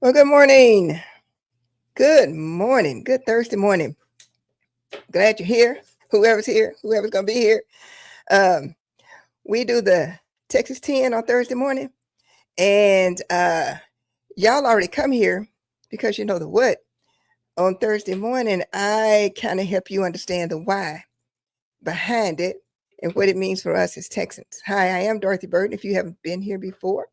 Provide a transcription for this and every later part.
Well, good morning. Good morning. Good Thursday morning. Glad you're here, whoever's going to be here. Um, we do the Texas 10 on Thursday morning. And y'all already come here because you know the what. On Thursday morning, I kind of help you understand the why behind it and what it means for us as Texans. Hi, I am Dorothy Burton. If you haven't been here before,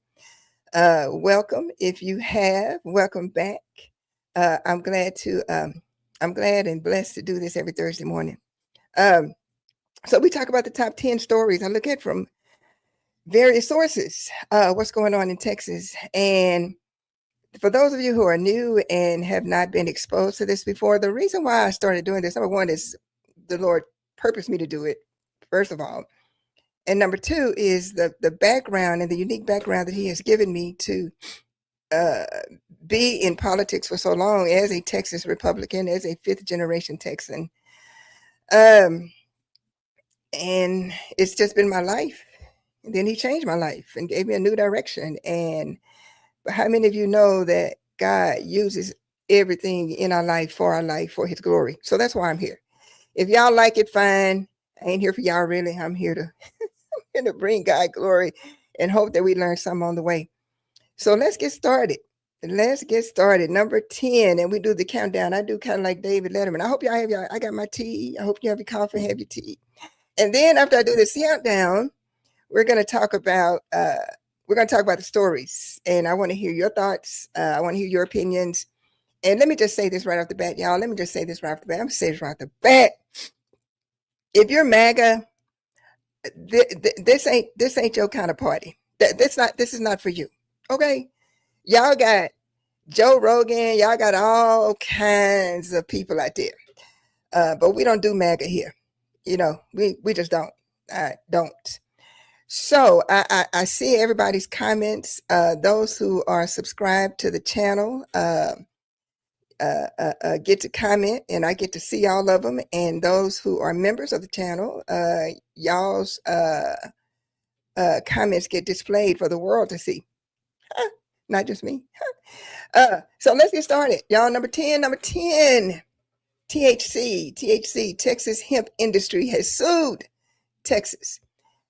welcome. If you have, welcome back. I'm glad and blessed to do this every Thursday morning. So we talk about the top 10 stories I look at from various sources, what's going on in Texas. And for those of you who are new and have not been exposed to this before, the reason why I started doing this, number one, is the Lord purposed me to do it, first of all. And number two is the background and the unique background that he has given me to be in politics for so long as a Texas Republican, as a fifth generation Texan. And it's just been my life. And then he changed my life and gave me a new direction. And how many of you know that God uses everything in our life for his glory? So that's why I'm here. If y'all like it, fine. I ain't here for y'all really. I'm here to bring God glory and hope that we learn something on the way. So let's get started. Number 10, and we do the countdown. I do kind of like David Letterman. I hope y'all have I got my tea. I hope you have your coffee, have your tea. And then after I do the countdown, we're going to talk about the stories. And I want to hear your thoughts. I want to hear your opinions. And let me just say this right off the bat, y'all. I'm going to say this right off the bat. If you're MAGA, this ain't your kind of party. This is not for you. Okay? Y'all got Joe Rogan, y'all got all kinds of people out there. But we don't do MAGA here. You know, we just don't. I don't. So I see everybody's comments. Those who are subscribed to the channel get to comment, and I get to see all of them. And those who are members of the channel, y'all's comments get displayed for the world to see. Not just me. So let's get started. Y'all, number 10. THC, Texas Hemp Industry has sued Texas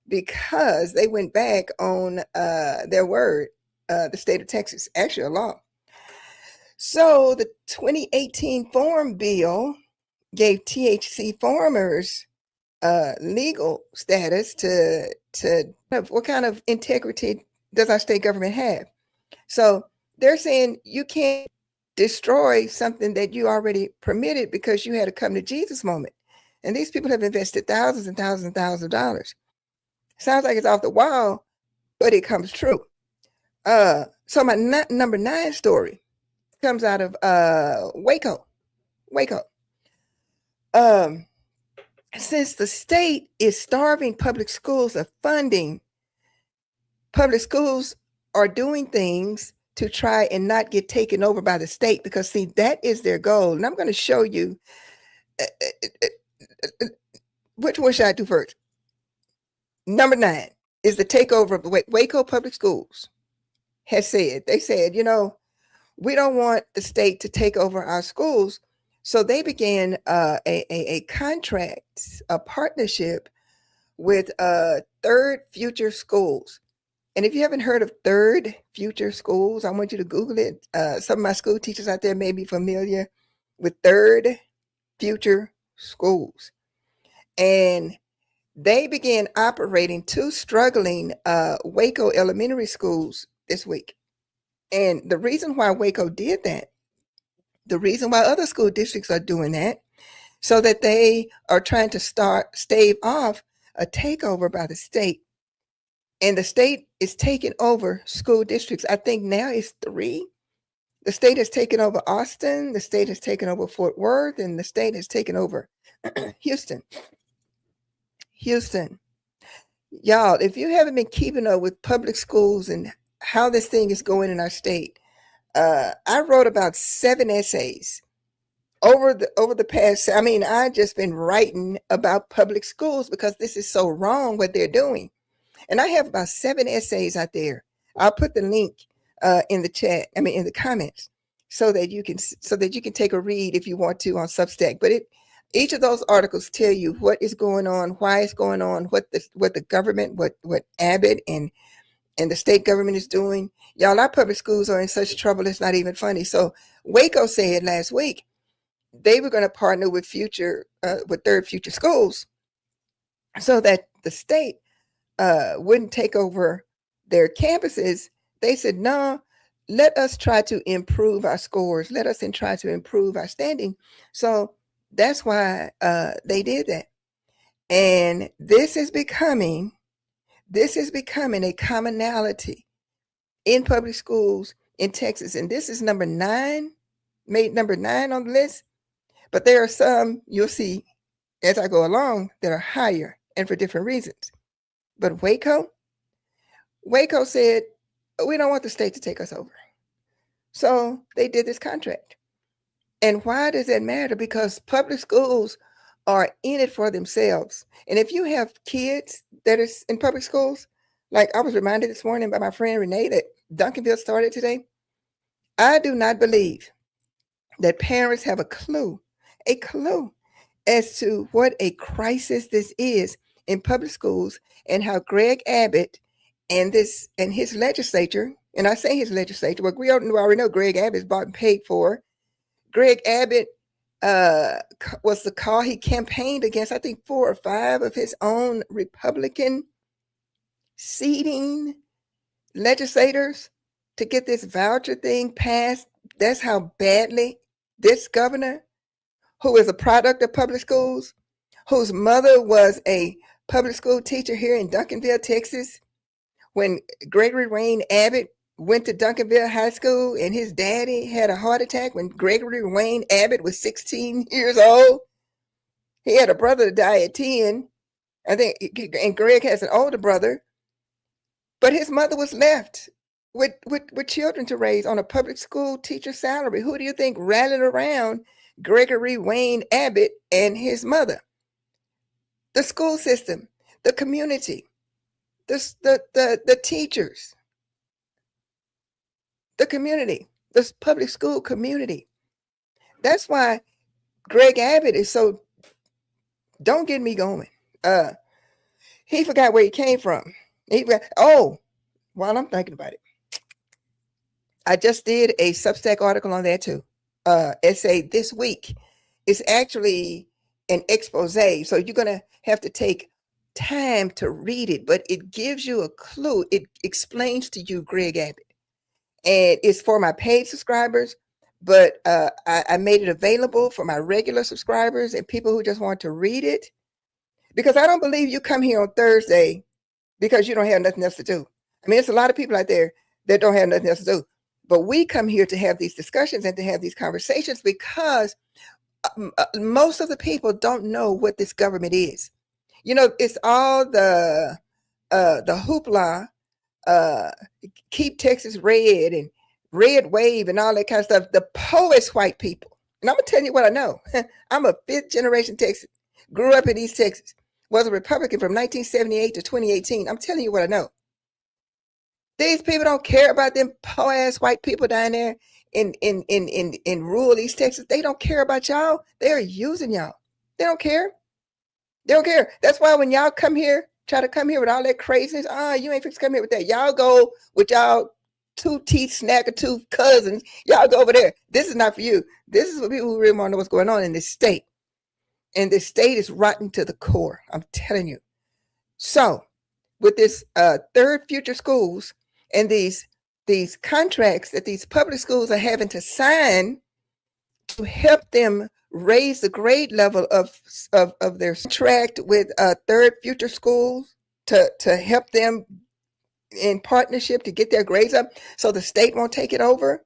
because they went back on their word, the state of Texas, actually a law. So the 2018 Farm Bill gave THC farmers legal status to what kind of integrity does our state government have? So they're saying you can't destroy something that you already permitted because you had a come to Jesus moment. And these people have invested thousands and thousands and thousands of dollars. Sounds like it's off the wall, but it comes true. So my number 9 story comes out of Waco. Since the state is starving public schools of funding, public schools are doing things to try and not get taken over by the state, because see, that is their goal. And I'm going to show you which one should I do first. Number 9 is the takeover of the Waco public schools. They said, you know, we don't want the state to take over our schools. So they began a contract, a partnership with Third Future Schools. And if you haven't heard of Third Future Schools, I want you to Google it. Some of my school teachers out there may be familiar with Third Future Schools. And they began operating 2 struggling Waco elementary schools this week. And the reason why Waco did that, the reason why other school districts are doing that, so that they are trying to stave off a takeover by the state. And the state is taking over school districts. I think now it's 3. The state has taken over Austin, the state has taken over Fort Worth, and the state has taken over Houston. Y'all, if you haven't been keeping up with public schools and how this thing is going in our state, I wrote about 7 essays over the past. I mean, I've just been writing about public schools because this is so wrong what they're doing. And I have about 7 essays out there. I'll put the link in the chat. I mean, in the comments, so that you can take a read if you want to on Substack. But each of those articles tell you what is going on, why it's going on, what the government, what Abbott and the state government is doing. Y'all, our public schools are in such trouble, it's not even funny. So Waco said last week they were going to partner with Third Future Schools so that the state wouldn't take over their campuses. They said, no, let us try to improve our scores. Let us try to improve our standing. So that's why they did that. And this is becoming a commonality in public schools in Texas. And this is number 9, made number 9 on the list. But there are some you'll see as I go along that are higher and for different reasons. But Waco said, we don't want the state to take us over. So they did this contract. And why does that matter? Because public schools are in it for themselves. And if you have kids that is in public schools, like I was reminded this morning by my friend Renee that Duncanville started today, I do not believe that parents have a clue as to what a crisis this is in public schools, and how Greg Abbott and his legislature, and I say his legislature, but we already know Greg Abbott is bought and paid for. Greg Abbott was the call he campaigned against, I think 4 or 5 of his own Republican seating legislators to get this voucher thing passed. That's how badly this governor, who is a product of public schools, whose mother was a public school teacher here in Duncanville, Texas, when Gregory Wayne Abbott went to Duncanville High School, and his daddy had a heart attack when Gregory Wayne Abbott was 16 years old. He had a brother that died at 10, I think, and Greg has an older brother. But his mother was left with children to raise on a public school teacher salary. Who do you think rallied around Gregory Wayne Abbott and his mother? The school system, the community, the teachers, the community, the public school community. That's why Greg Abbott is so, don't get me going. He forgot where he came from. While I'm thinking about it, I just did a Substack article on that too. Essay this week. It's actually an expose, so you're going to have to take time to read it, but it gives you a clue. It explains to you Greg Abbott. And it's for my paid subscribers, but I made it available for my regular subscribers and people who just want to read it. Because I don't believe you come here on Thursday because you don't have nothing else to do. I mean, there's a lot of people out there that don't have nothing else to do. But we come here to have these discussions and to have these conversations because most of the people don't know what this government is. You know, it's all the hoopla, keep Texas red and red wave and all that kind of stuff. The poets white people. And I'm going to tell you what I know. I'm a 5th generation Texan. Grew up in East Texas. Was a Republican from 1978 to 2018. I'm telling you what I know. These people don't care about them poor-ass white people down there in rural East Texas. They don't care about y'all. They're using y'all. They don't care. They don't care. That's why when y'all come here, try to come here with all that craziness, you ain't fixed to come here with that. Y'all go with y'all 2 teeth snacker, 2 cousins. Y'all go over there. This is not for you. This is for people who really want to know what's going on in this state. And this state is rotten to the core. I'm telling you. So with this Third Future Schools and these contracts that these public schools are having to sign to help them raise the grade level of their contract with Third Future Schools to help them in partnership to get their grades up so the state won't take it over.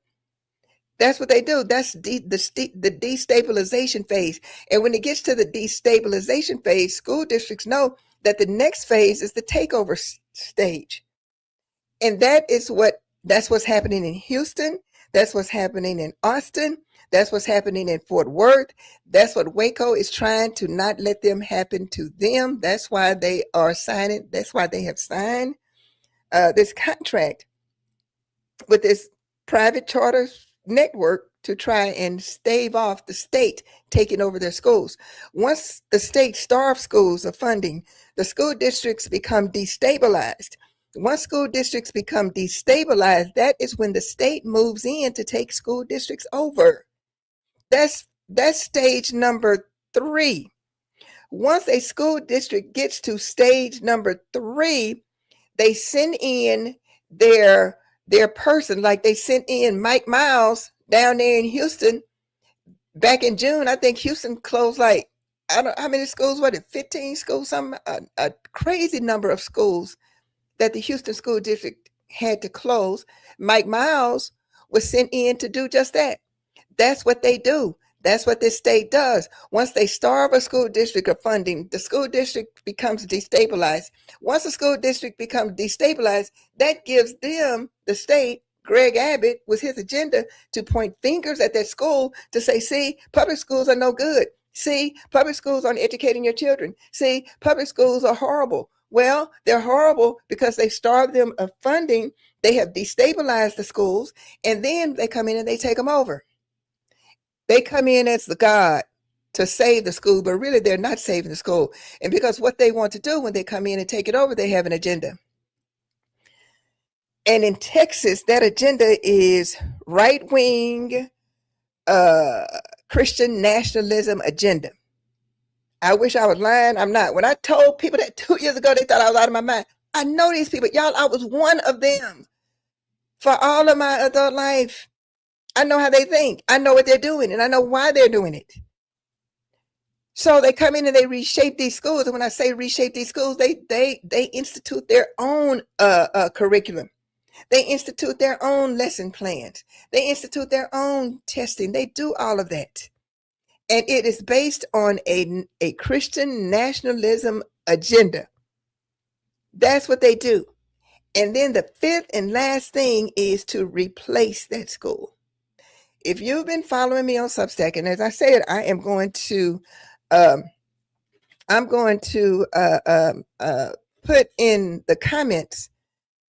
That's what they do. That's the destabilization phase. And when it gets to the destabilization phase, school districts know that the next phase is the takeover stage. And that's what's happening in Houston. That's what's happening in Austin. That's what's happening in Fort Worth. That's what Waco is trying to not let them happen to them. That's why they are signing. That's why they have signed this contract with this private charter network to try and stave off the state taking over their schools. Once the state starves schools of funding, the school districts become destabilized. Once school districts become destabilized, that is when the state moves in to take school districts over. That's stage number 3. Once a school district gets to stage number 3, they send in their person, like they sent in Mike Miles down there in Houston back in June. I think Houston closed like, I don't know how many schools, what it, 15 schools, some a crazy number of schools that the Houston School District had to close. Mike Miles was sent in to do just that. That's what they do. That's what this state does. Once they starve a school district of funding, the school district becomes destabilized. Once the school district becomes destabilized, that gives them, the state, Greg Abbott, with his agenda to point fingers at that school to say, see, public schools are no good. See, public schools aren't educating your children. See, public schools are horrible. Well, they're horrible because they starved them of funding. They have destabilized the schools, and then they come in and they take them over. They come in as the God to save the school, but really they're not saving the school. And because what they want to do when they come in and take it over, they have an agenda. And in Texas, that agenda is right-wing Christian nationalism agenda. I wish I was lying. I'm not. When I told people that 2 years ago, they thought I was out of my mind. I know these people. Y'all, I was one of them for all of my adult life. I know how they think. I know what they're doing, and I know why they're doing it. So they come in and they reshape these schools. And when I say reshape these schools, they institute their own curriculum. They institute their own lesson plans. They institute their own testing. They do all of that. And it is based on a Christian nationalism agenda. That's what they do. And then the fifth and last thing is to replace that school. If you've been following me on Substack, and as I said, I am going to put in the comments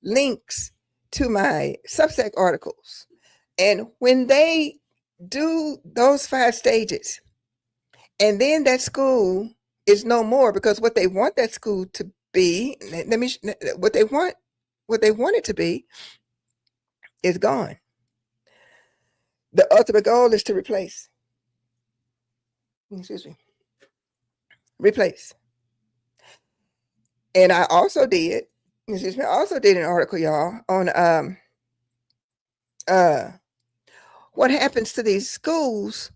links to my Substack articles. And when they do those 5 stages, and then that school is no more, because what they want that school to be, what they want it to be is gone. The ultimate goal is to replace. Excuse me. Replace. And I also did an article, y'all, on what happens to these schools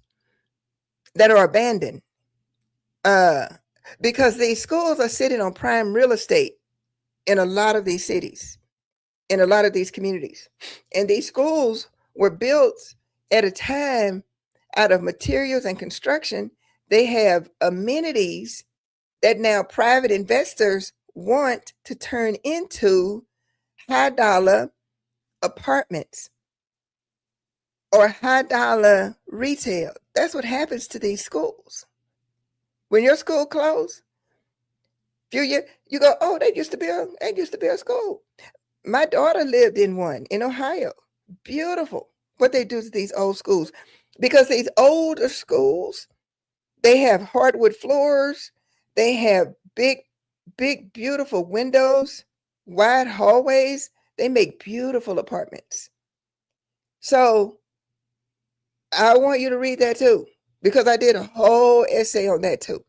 that are abandoned. Because these schools are sitting on prime real estate in a lot of these cities, in a lot of these communities. And these schools were built at a time out of materials and construction. They have amenities that now private investors want to turn into high dollar apartments or high dollar retail. That's what happens to these schools. When your school closed, you go, oh, they used to be a school. My daughter lived in one in Ohio. Beautiful. What they do to these old schools, because these older schools, they have hardwood floors, they have big, beautiful windows, wide hallways. They make beautiful apartments. So I want you to read that too, because I did a whole essay on that too.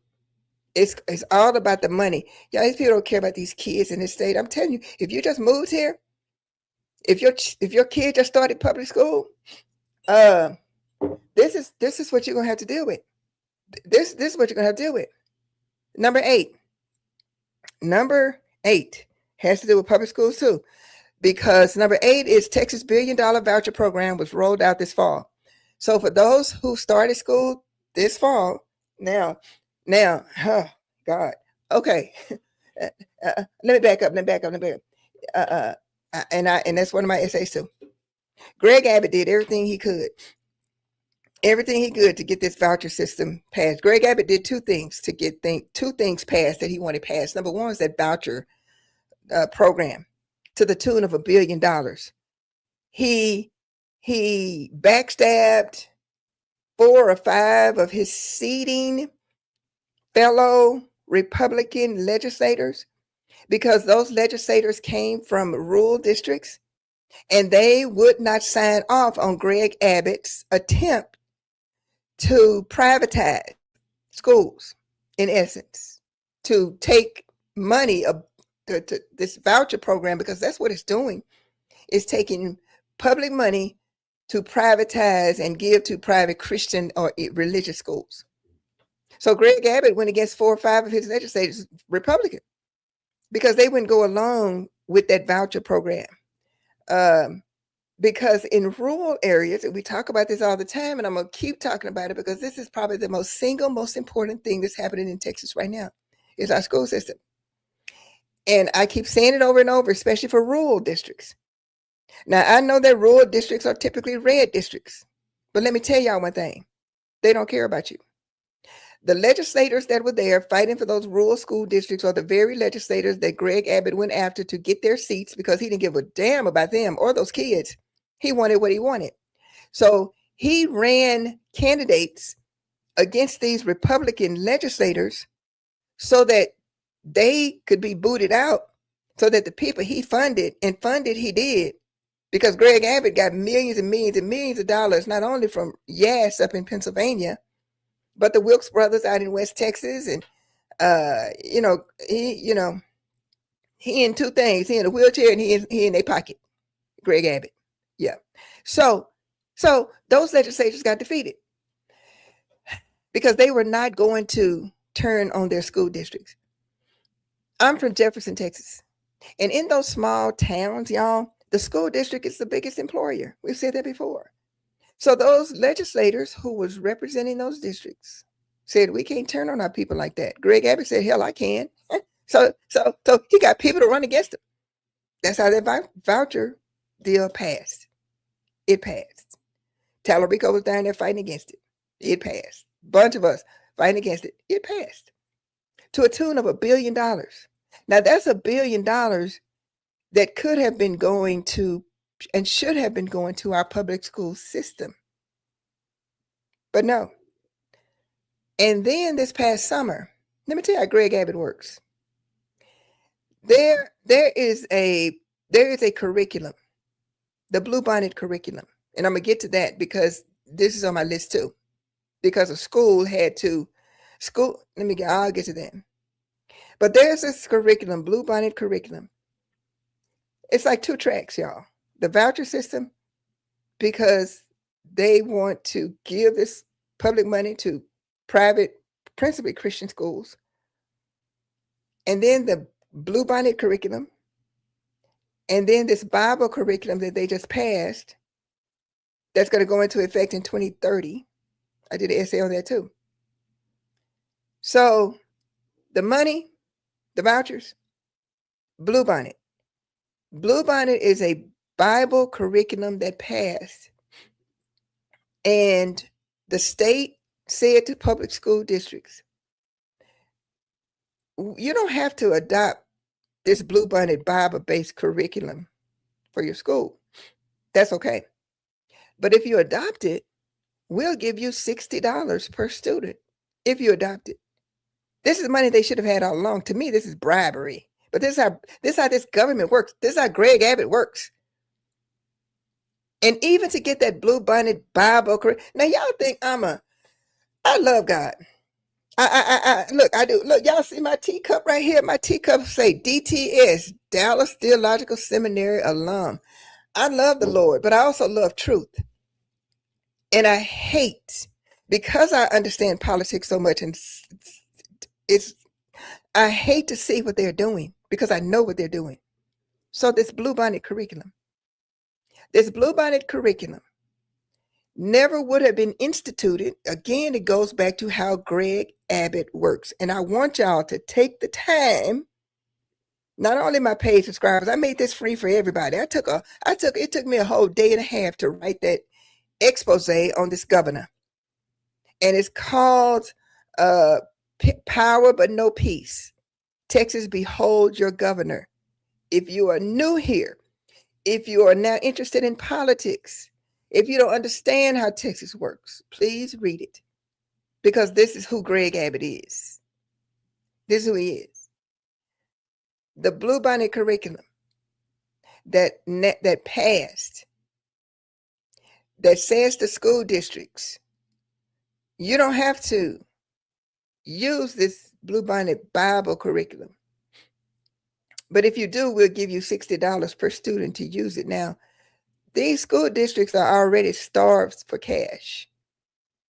It's all about the money. Y'all, these people don't care about these kids in this state. I'm telling you, if you just moved here, if your kid just started public school, this is what you're gonna have to deal with. This is what you're gonna have to deal with. Number eight has to do with public schools too, because number 8 is Texas $1 billion voucher program was rolled out this fall. So for those who started school this fall, now, oh God, okay. Let me back up. And that's one of my essays too. Greg Abbott did everything he could to get this voucher system passed. Greg Abbott did 2 things to get 2 things passed that he wanted passed. Number 1 was that voucher program to the tune of $1 billion. He backstabbed 4 or 5 of his seating fellow Republican legislators because those legislators came from rural districts and they would not sign off on Greg Abbott's attempt to privatize schools, in essence, to take money to this voucher program, because that's what it's doing. It's taking public money to privatize and give to private Christian or religious schools. So Greg Abbott went against 4 or 5 of his legislators, Republican, because they wouldn't go along with that voucher program. Because in rural areas, and we talk about this all the time, and I'm going to keep talking about it because this is probably the most important thing that's happening in Texas right now, is our school system. And I keep saying it over and over, especially for rural districts. Now, I know that rural districts are typically red districts, but let me tell y'all one thing. They don't care about you. The legislators that were there fighting for those rural school districts are the very legislators that Greg Abbott went after to get their seats because he didn't give a damn about them or those kids. He wanted what he wanted. So he ran candidates against these Republican legislators so that they could be booted out, so that the people he funded, and funded he did, because Greg Abbott got millions and millions and millions of dollars, not only from Yass up in Pennsylvania, but the Wilkes brothers out in West Texas. And, he in 2 things. He in a wheelchair and he in a pocket, Greg Abbott. Yeah. So those legislators got defeated because they were not going to turn on their school districts. I'm from Jefferson, Texas. And in those small towns, y'all, the school district is the biggest employer. We've said that before. So those legislators who was representing those districts said, we can't turn on our people like that. Greg Abbott said, hell, I can. So he got people to run against him. That's how that voucher deal passed. It passed. Talarico was down there fighting against it. It passed. Bunch of us fighting against it. It passed. To a tune of $1 billion. Now that's $1 billion that could have been going to and should have been going to our public school system. But no. And then this past summer, let me tell you how Greg Abbott works. There is a curriculum, the Bluebonnet curriculum. And I'm going to get to that because this is on my list too. Because I'll get to that. But there's this curriculum, Bluebonnet curriculum. It's like 2 tracks, y'all. The voucher system, because they want to give this public money to private, principally Christian schools. And then the Bluebonnet curriculum. And then this Bible curriculum that they just passed that's going to go into effect in 2030. I did an essay on that too. So the money, the vouchers, Bluebonnet. Bluebonnet is a Bible curriculum that passed. And the state said to public school districts, you don't have to adopt this Bluebonnet Bible-based curriculum for your school. That's okay. But if you adopt it, we'll give you $60 per student if you adopt it. This is money they should have had all along. To me, this is bribery. But this is how this government works. This is how Greg Abbott works. And even to get that Bluebonnet Bible curriculum. Now, y'all think I love God. I do. Look, y'all see my teacup right here? My teacup say DTS, Dallas Theological Seminary alum. I love the Lord, but I also love truth. And I hate, because I understand politics so much, and I hate to see what they're doing because I know what they're doing. So this Bluebonnet curriculum never would have been instituted. Again, it goes back to how Greg Abbott works. And I want y'all to take the time, not only my paid subscribers, I made this free for everybody. It took me a whole day and a half to write that expose on this governor. And it's called Power But No Peace. Texas, behold your governor. If you are new here, If you are now interested in politics, if you don't understand how Texas works, please read it, because this is who Greg Abbott is. This is who he is. The Bluebonnet curriculum that passed, that says to school districts, you don't have to use this Bluebonnet Bible curriculum, but if you do, we'll give you $60 per student to use it. Now, these school districts are already starved for cash.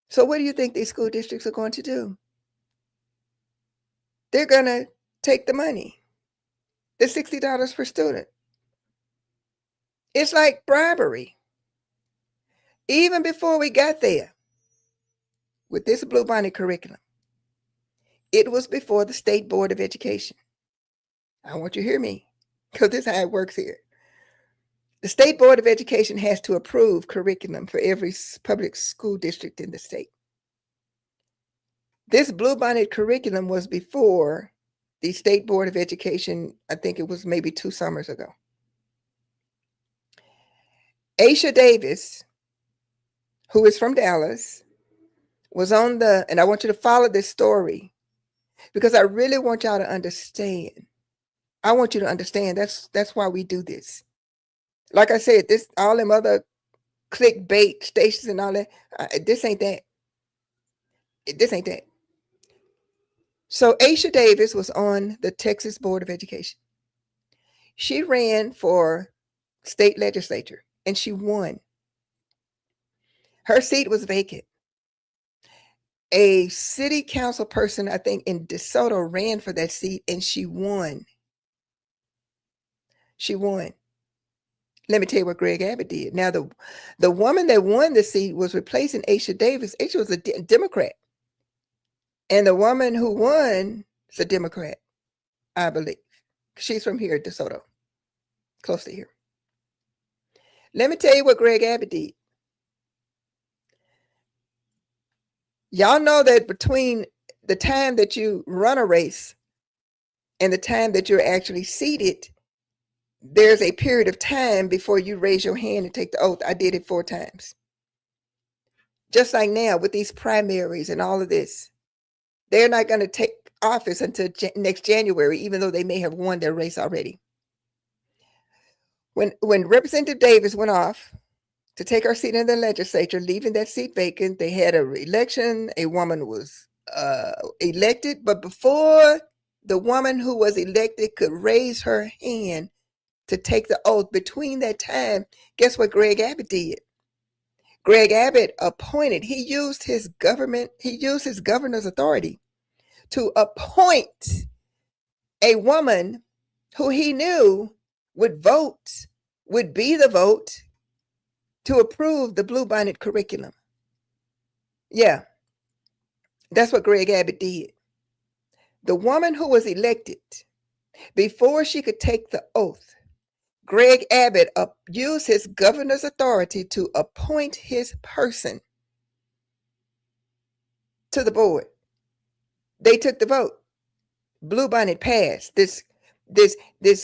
So what do you think these school districts are going to do? They're going to take the money, the $60 per student. It's like bribery. Even before we got there with this Bluebonnet curriculum, it was before the State Board of Education. I want you to hear me, because this is how it works here. The State Board of Education has to approve curriculum for every public school district in the state. This Bluebonnet curriculum was before the State Board of Education. I think it was maybe 2 summers ago. Aisha Davis, who is from Dallas, was on and I want you to follow this story, because I really want y'all to understand. I want you to understand that's why we do this. Like I said, all them other clickbait stations and all that, this ain't that. This ain't that. So Aisha Davis was on the Texas Board of Education. She ran for state legislature and she won. Her seat was vacant. A city council person, I think in DeSoto, ran for that seat and she won. She won. Let me tell you what Greg Abbott did. Now, the woman that won the seat was replacing Aisha Davis. Aisha was a Democrat. And the woman who won is a Democrat, I believe. She's from here, DeSoto, close to here. Let me tell you what Greg Abbott did. Y'all know that between the time that you run a race and the time that you're actually seated, there's a period of time before you raise your hand and take the oath. I did it 4 times. Just like now with these primaries and all of this, they're not going to take office until next January, even though they may have won their race already. When Representative Davis went off to take her seat in the legislature, leaving that seat vacant, they had an election. A woman was elected, but before the woman who was elected could raise her hand to take the oath, between that time, guess what Greg Abbott did? Greg Abbott appointed, he used his governor's authority to appoint a woman who he knew would be the vote to approve the Bluebonnet curriculum. Yeah, that's what Greg Abbott did. The woman who was elected, before she could take the oath, Greg Abbott used his governor's authority to appoint his person to the board. They took the vote. Bluebonnet passed this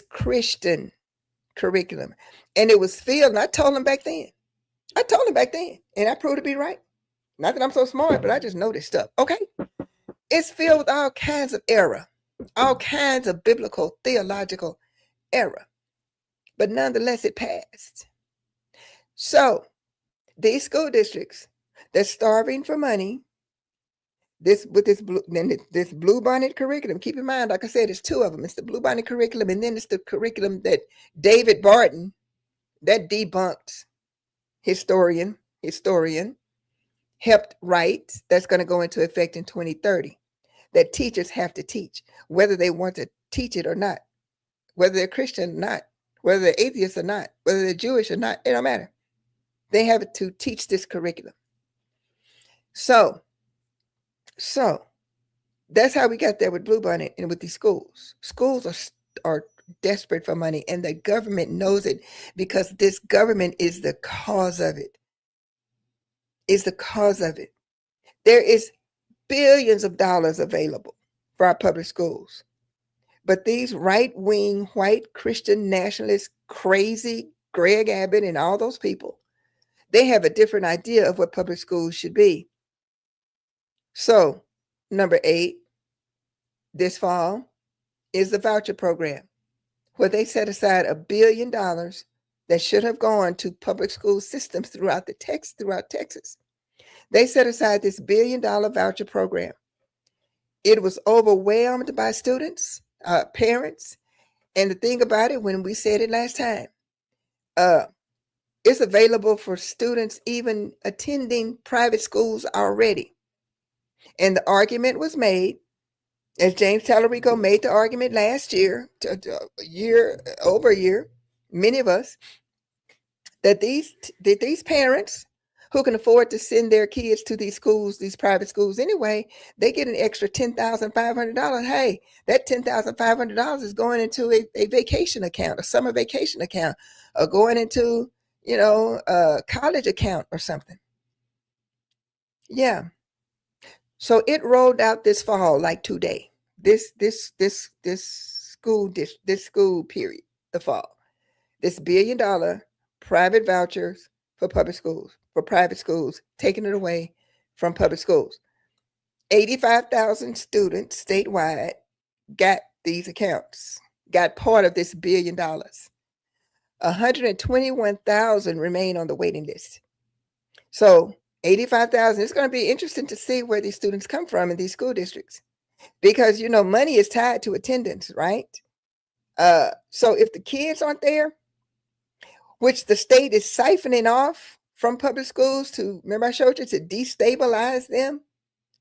Christian curriculum, and it was filled. And I told him back then, and I proved to be right. Not that I'm so smart, but I just know this stuff. Okay, it's filled with all kinds of error, all kinds of biblical, theological error, but nonetheless, it passed. So these school districts that's starving for money, this Bluebonnet curriculum. Keep in mind, like I said, it's 2 of them. It's the Bluebonnet curriculum, and then it's the curriculum that David Barton, that debunked historian, helped write. That's going to go into effect in 2030. That teachers have to teach, whether they want to teach it or not, whether they're Christian or not, whether they're atheists or not, whether they're Jewish or not. It don't matter. They have to teach this curriculum. So that's how we got there with Bluebonnet and with these schools. Schools are desperate for money, and the government knows it, because this government is the cause of it. There is billions of dollars available for our public schools. But these right-wing, white Christian nationalist, crazy Greg Abbott and all those people, they have a different idea of what public schools should be. So, number 8, this fall, is the voucher program, where they set aside $1 billion that should have gone to public school systems throughout Texas. They set aside this $1 billion voucher program. It was overwhelmed by students, parents, and the thing about it, when we said it last time, it's available for students even attending private schools already. And the argument was made, as James Talarico made the argument last year, over a year, many of us, that these parents who can afford to send their kids to these schools, these private schools anyway, they get an extra $10,500. Hey, that $10,500 is going into a vacation account, a summer vacation account, or going into, a college account or something. Yeah. So it rolled out this fall, like today. This school period, the fall. This $1 billion private vouchers for public schools, for private schools, taking it away from public schools. 85,000 students statewide got these accounts, got part of this $1 billion. 121,000 remain on the waiting list. So 85,000, it's going to be interesting to see where these students come from in these school districts, because, money is tied to attendance, right? So if the kids aren't there, which the state is siphoning off from public schools to, remember I showed you, to destabilize them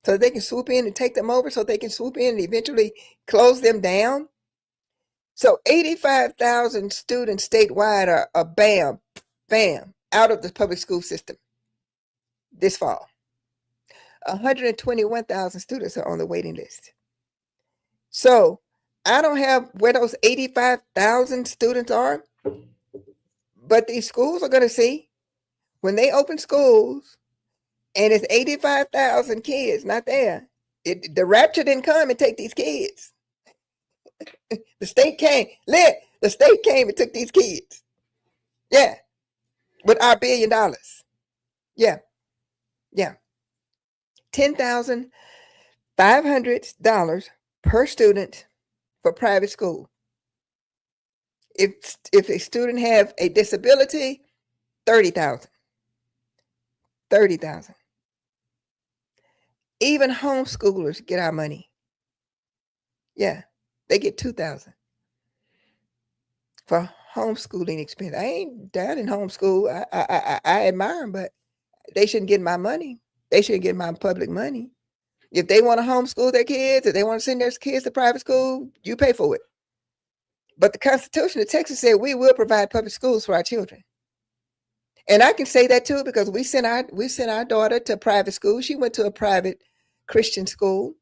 so that they can swoop in and take them over, so they can swoop in and eventually close them down. So 85,000 students statewide are bam, out of the public school system this fall. 121,000 students are on the waiting list. So I don't have where those 85,000 students are, but these schools are going to see when they open schools and it's 85,000 kids not there. The rapture didn't come and take these kids. The state came. The state came and took these kids. Yeah. With our $1 billion. Yeah. $10,500 per student for private school. If a student have a disability, $30,000. Even homeschoolers get our money. Yeah, they get $2,000 for homeschooling expense. I ain't done in homeschool. I admire them, but they shouldn't get my money. They shouldn't get my public money. If they want to homeschool their kids, if they want to send their kids to private school, you pay for it. But the Constitution of Texas said we will provide public schools for our children. And I can say that too, because we sent our daughter to private school. She went to a private Christian school.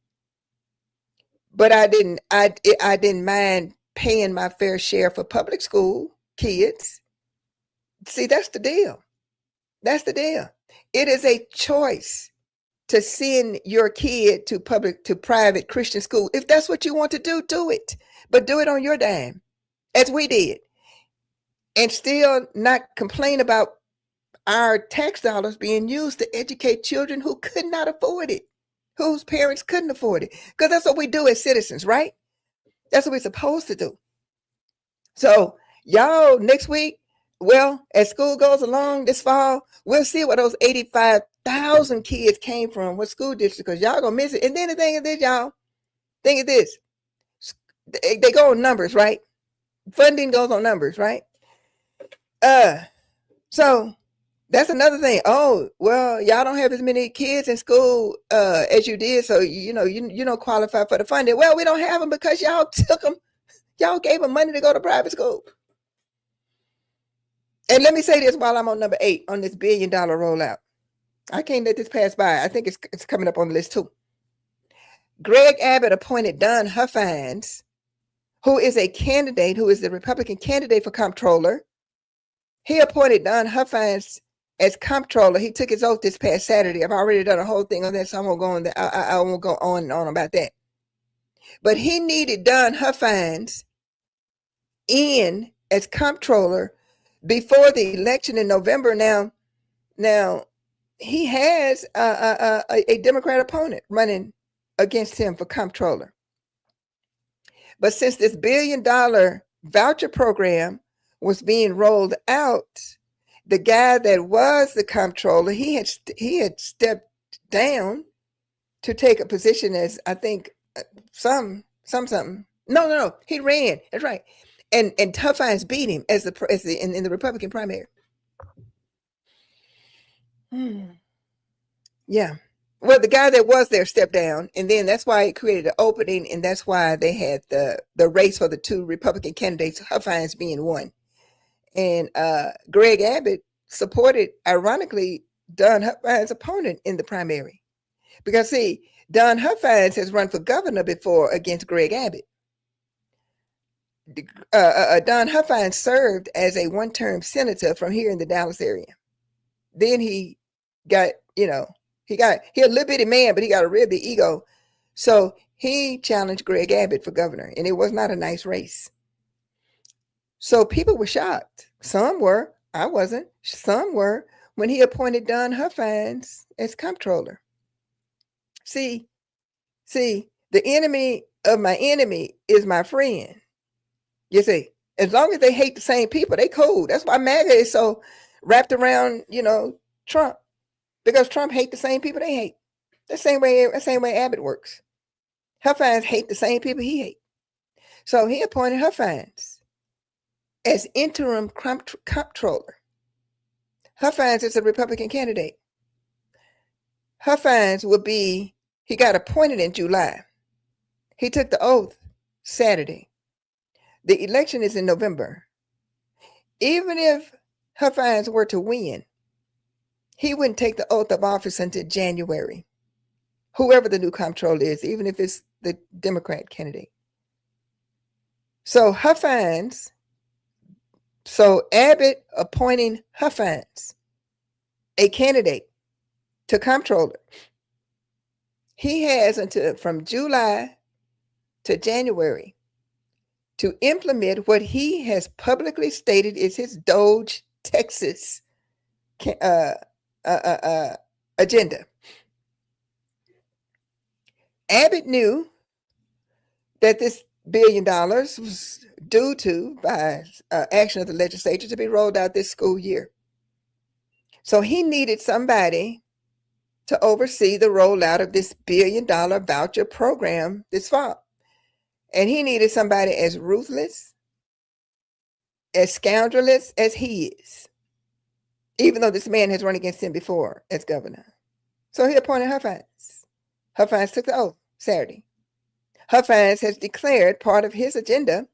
But I didn't mind paying my fair share for public school kids. See, that's the deal. It is a choice to send your kid to private Christian school. If that's what you want to do, do it. But do it on your dime, as we did. And still not complain about our tax dollars being used to educate children who could not afford it, whose parents couldn't afford it. Because that's what we do as citizens, right? That's what we're supposed to do. So y'all, next week, well, as school goes along this fall, we'll see where those 85,000 kids came from, what school district, because y'all gonna miss it. And then the thing is this, y'all, they go on numbers, right? Funding goes on numbers, right? So that's another thing. Oh, well, y'all don't have as many kids in school as you did, so you don't qualify for the funding. Well, we don't have them because y'all took them. Y'all gave them money to go to private school. And let me say this while I'm on number 8 on this $1 billion rollout. I can't let this pass by. I think it's coming up on the list too. Greg Abbott appointed Don Huffines, who is the Republican candidate for comptroller. He appointed Don Huffines as comptroller. He took his oath this past Saturday. I've already done a whole thing on that, so I won't go on and on about that. But he needed Don Huffines in as comptroller before the election in November. Now he has a Democrat opponent running against him for comptroller. But since this $1 billion voucher program was being rolled out, the guy that was the comptroller, he had stepped down to take a position as, I think, something. No, he ran. That's right. And Huffines beat him as in the Republican primary. Yeah. Well, the guy that was there stepped down, and then that's why it created an opening, and that's why they had the race for the two Republican candidates, Huffines being one. And Greg Abbott supported, ironically, Don Huffines' opponent in the primary. Because, see, Don Huffines has run for governor before against Greg Abbott. Don Huffines served as a one-term senator from here in the Dallas area. Then he got, he a little bitty man, but he got a real big ego. So he challenged Greg Abbott for governor, and it was not a nice race. So people were shocked. Some were. I wasn't. Some were when he appointed Don Huffines as comptroller. See, the enemy of my enemy is my friend. You see, as long as they hate the same people, they cool. That's why MAGA is so wrapped around, Trump, because Trump hates the same people they hate. The same way Abbott works. Huffines hate the same people he hates. So he appointed Huffines as interim comptroller. Huffines is a Republican candidate. Huffines he got appointed in July. He took the oath Saturday. The election is in November. Even if Huffines were to win, he wouldn't take the oath of office until January. Whoever the new comptroller is, even if it's the Democrat candidate. So Abbott appointing Huffines, a candidate to comptroller, he has until from July to January to implement what he has publicly stated is his Doge Texas agenda. Abbott knew that this $1 billion was due to, by action of the legislature, to be rolled out this school year. So he needed somebody to oversee the rollout of this $1 billion voucher program this fall. And he needed somebody as ruthless, as scoundrelous as he is, even though this man has run against him before as governor. So he appointed Huffines. Huffines took the oath Saturday. Huffines has declared part of his agenda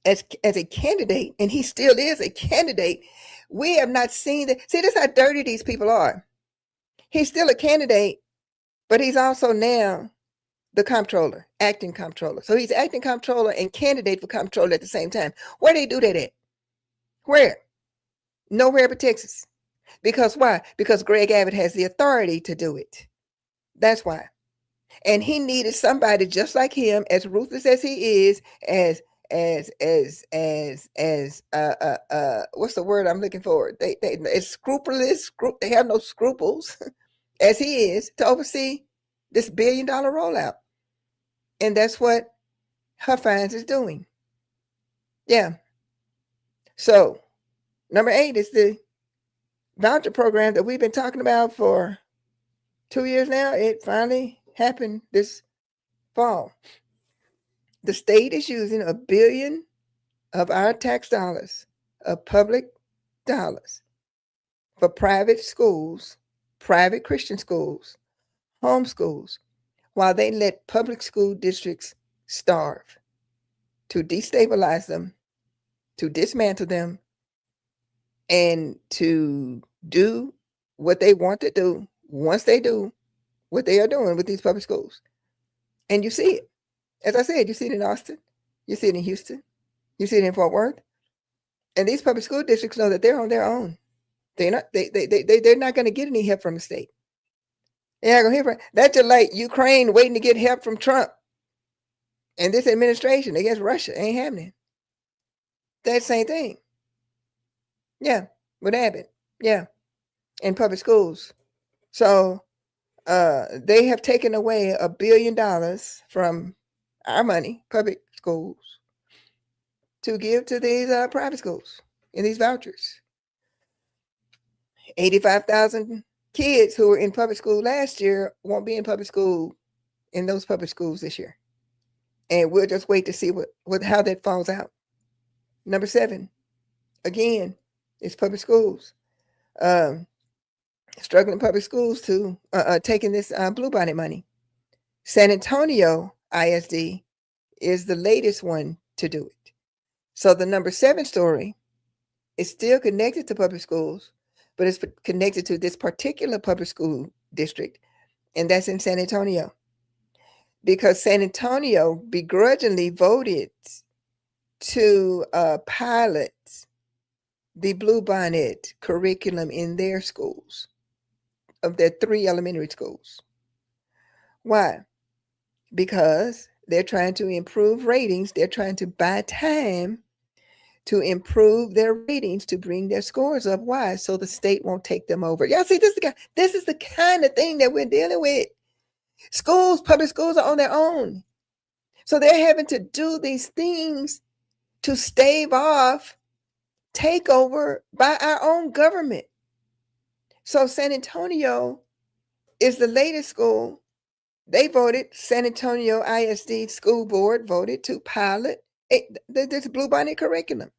as a candidate, and he still is a candidate. We have not seen that. See, this is how dirty these people are. He's still a candidate, but he's also now the comptroller, acting comptroller. So he's acting comptroller and candidate for comptroller at the same time. Where they do that at? Where? Nowhere but Texas. Because why? Because Greg Abbott has the authority to do it. That's why. And he needed somebody just like him, as ruthless as he is, as what's the word I'm looking for? They as scrupulous. They have no scruples, as he is, to oversee this $1 billion rollout. And that's what Huffines is doing. Yeah. So, number 8 is the voucher program that we've been talking about for 2 years now. It finally happened this fall. The state is using $1 billion of our tax dollars, of public dollars, for private schools, private Christian schools, homeschools, while they let public school districts starve, to destabilize them, to dismantle them, and to do what they want to do once they do what they are doing with these public schools. And you see it. As I said, you see it in Austin. You see it in Houston. You see it in Fort Worth. And these public school districts know that they're on their own. They're not going to get any help from the state. They're not going to hear from it. That's just like Ukraine waiting to get help from Trump and this administration against Russia. Ain't happening. That same thing. Yeah, with Abbott. Yeah, in public schools. So they have taken away $1 billion from our money, public schools, to give to these private schools in these vouchers. 85,000 kids who were in public school last year won't be in public school in those public schools this year. And we'll just wait to see how that falls out. Number 7, again, is public schools. Struggling public schools to taking this Bluebonnet money. San Antonio ISD is the latest one to do it. So the number 7 story is still connected to public schools, but it's connected to this particular public school district, and that's in San Antonio. Because San Antonio begrudgingly voted to pilot the Bluebonnet curriculum in their schools, of their 3 elementary schools. Why? Because they're trying to improve ratings. They're trying to buy time to improve their ratings, to bring their scores up. Why? So the state won't take them over. Y'all see, this is the kind of thing that we're dealing with. Schools, public schools are on their own. So they're having to do these things to stave off takeover by our own government. So San Antonio is the latest school. They voted, San Antonio ISD School Board voted to pilot this Bluebonnet curriculum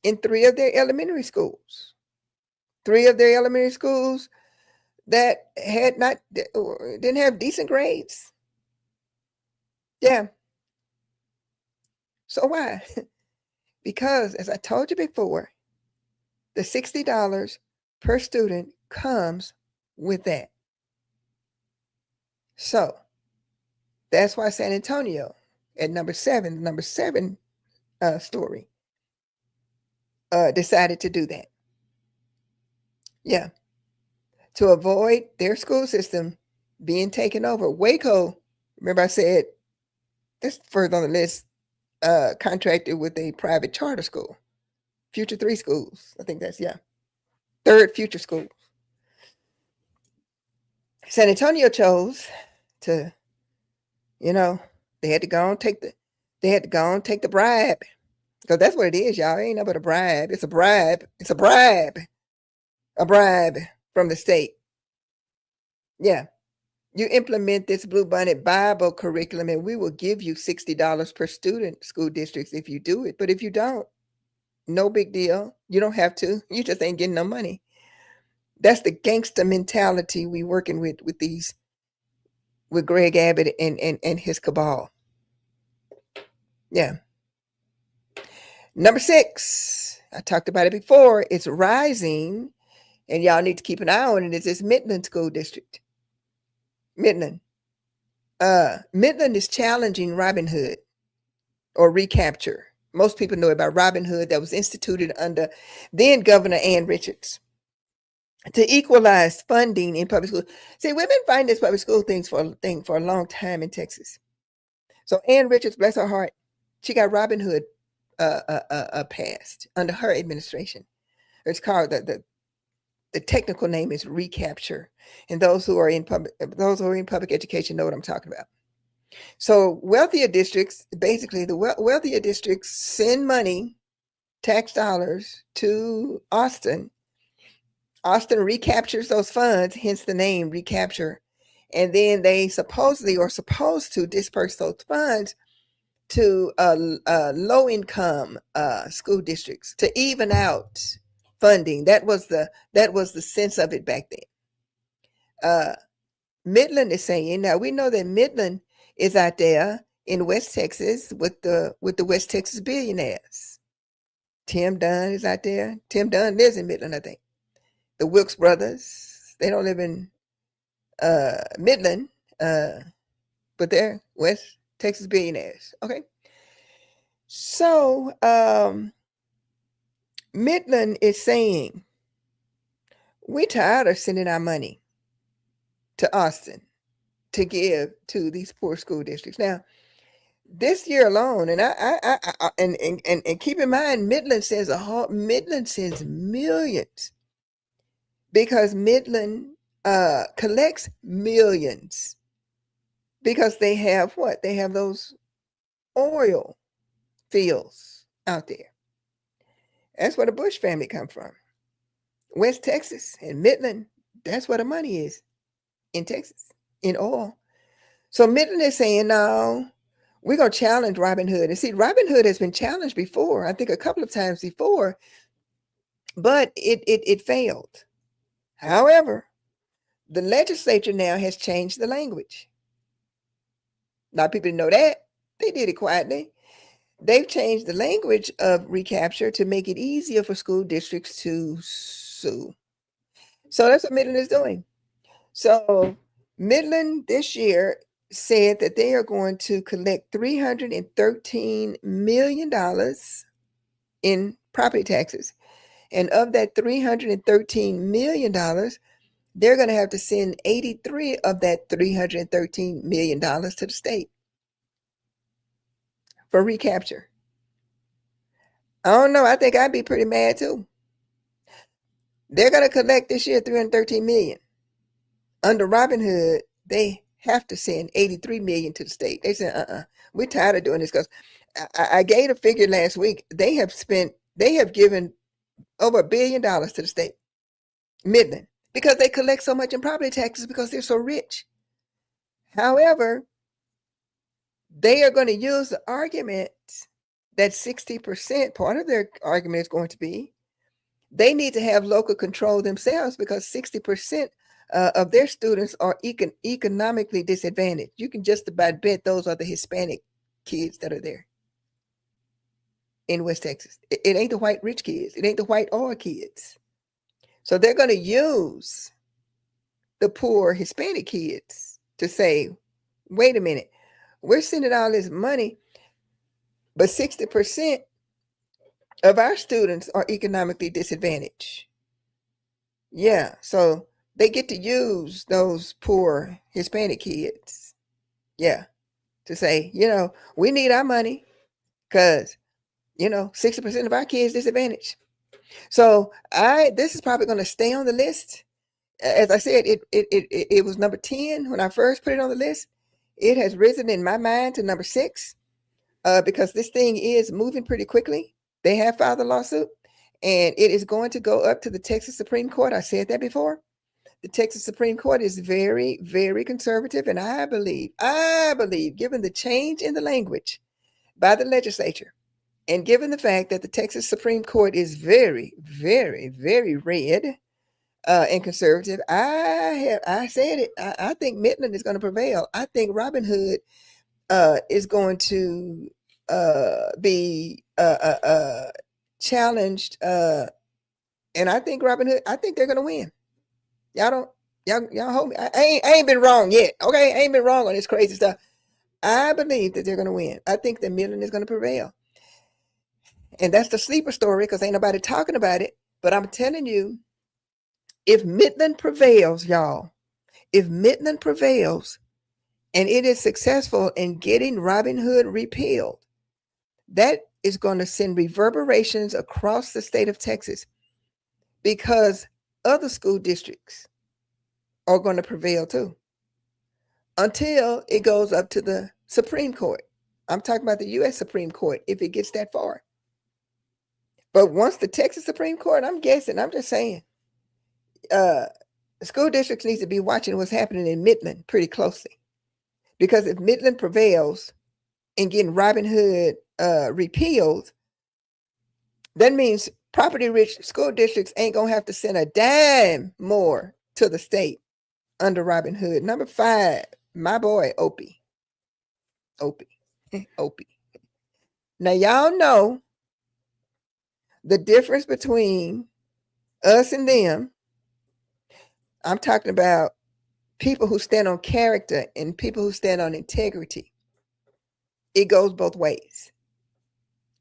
in 3 of their elementary schools. 3 of their elementary schools that didn't have decent grades. Yeah. So why? Because, as I told you before, the $60 per student comes with that. So that's why San Antonio at number 7 story decided to do that. Yeah. To avoid their school system being taken over. Waco, remember I said, that's further on the list, contracted with a private charter school. Future 3 schools. I think that's, 3rd future schools. San Antonio chose to, they had to go and take the bribe. Because that's what it is, y'all. It ain't nothing but a bribe. It's a bribe. It's a bribe. A bribe from the state. Yeah. You implement this Bluebonnet Bible curriculum and we will give you $60 per student, school districts, if you do it. But if you don't, no big deal. You don't have to. You just ain't getting no money. That's the gangster mentality we working with Greg Abbott and his cabal. Yeah. Number 6, I talked about it before. It's rising, and y'all need to keep an eye on it. It's this Midland school district. Midland. Midland is challenging Robin Hood or recapture. Most people know about Robin Hood that was instituted under then Governor Ann Richards to equalize funding in public schools. See, we've been fighting this public school thing for a long time in Texas. So Ann Richards, bless her heart, she got Robin Hood passed under her administration. It's called the technical name is recapture, and those who are in public education know what I'm talking about. So wealthier districts, basically the wealthier districts send money, tax dollars, to Austin. Austin recaptures those funds, hence the name recapture, and then they supposedly are supposed to disperse those funds to low-income school districts to even out funding. That was the sense of it back then. Midland is saying, now we know that Midland is out there in West Texas with the West Texas billionaires. Tim Dunn is out there. Tim Dunn lives in Midland, I think. The Wilkes brothers, they don't live in Midland, but they're West Texas billionaires. Okay. So Midland is saying, we're tired of sending our money to Austin to give to these poor school districts. Now, This year alone, and and keep in mind, Midland sends millions because Midland collects millions because they have what? They have those oil fields out there. That's where the Bush family come from. West Texas and Midland, that's where the money is in Texas, in oil. So Midland is saying, no, we're going to challenge Robin Hood. And see, Robin Hood has been challenged before, I think a couple of times before, but it failed. However, the legislature now has changed the language. A lot of people didn't know that. They did it quietly. They've changed the language of recapture to make it easier for school districts to sue. So that's what Midland is doing. So Midland this year said that they are going to collect $313 million in property taxes. And of that $313 million, they're going to have to send 83 of that $313 million to the state for recapture. I don't know. I think I'd be pretty mad too. They're going to collect this year $313 million. Under Robin Hood, they have to send 83 million to the state. They said, we're tired of doing this because I gave a figure last week. They have given over $1 billion to the state, Midland, because they collect so much in property taxes because they're so rich. However, they are going to use the argument that 60%, part of their argument is going to be, they need to have local control themselves because 60% of their students are economically disadvantaged. You can just about bet those are the Hispanic kids that are there in West Texas. It ain't the white rich kids. It ain't the white oil kids. So they're going to use the poor Hispanic kids to say, wait a minute, we're sending all this money, but 60% of our students are economically disadvantaged. Yeah, so they get to use those poor Hispanic kids. Yeah, to say, we need our money because, 60% of our kids disadvantaged. So this is probably going to stay on the list. As I said, it was number 10 when I first put it on the list. It has risen in my mind to number 6 because this thing is moving pretty quickly. They have filed a lawsuit and it is going to go up to the Texas Supreme Court. I said that before. The Texas Supreme Court is very, very conservative. And I believe, given the change in the language by the legislature, and given the fact that the Texas Supreme Court is very, very, very red and conservative, I said it. I think Midland is going to prevail. I think Robin Hood is going to be challenged. And I think Robin Hood, I think they're going to win. Y'all hold me. I ain't been wrong yet. Okay, I ain't been wrong on this crazy stuff. I believe that they're going to win. I think that Midland is going to prevail. And that's the sleeper story because ain't nobody talking about it. But I'm telling you, if Midland prevails, y'all, if Midland prevails and it is successful in getting Robin Hood repealed, that is going to send reverberations across the state of Texas because other school districts are going to prevail too until it goes up to the Supreme Court. I'm talking about the U.S. Supreme Court if it gets that far. But once the Texas Supreme Court, I'm just saying, school districts need to be watching what's happening in Midland pretty closely. Because if Midland prevails in getting Robin Hood repealed, that means property-rich school districts ain't going to have to send a dime more to the state under Robin Hood. Number 5, my boy, Opie. Opie. Now, y'all know the difference between us and them. I'm talking about people who stand on character and people who stand on integrity. It goes both ways.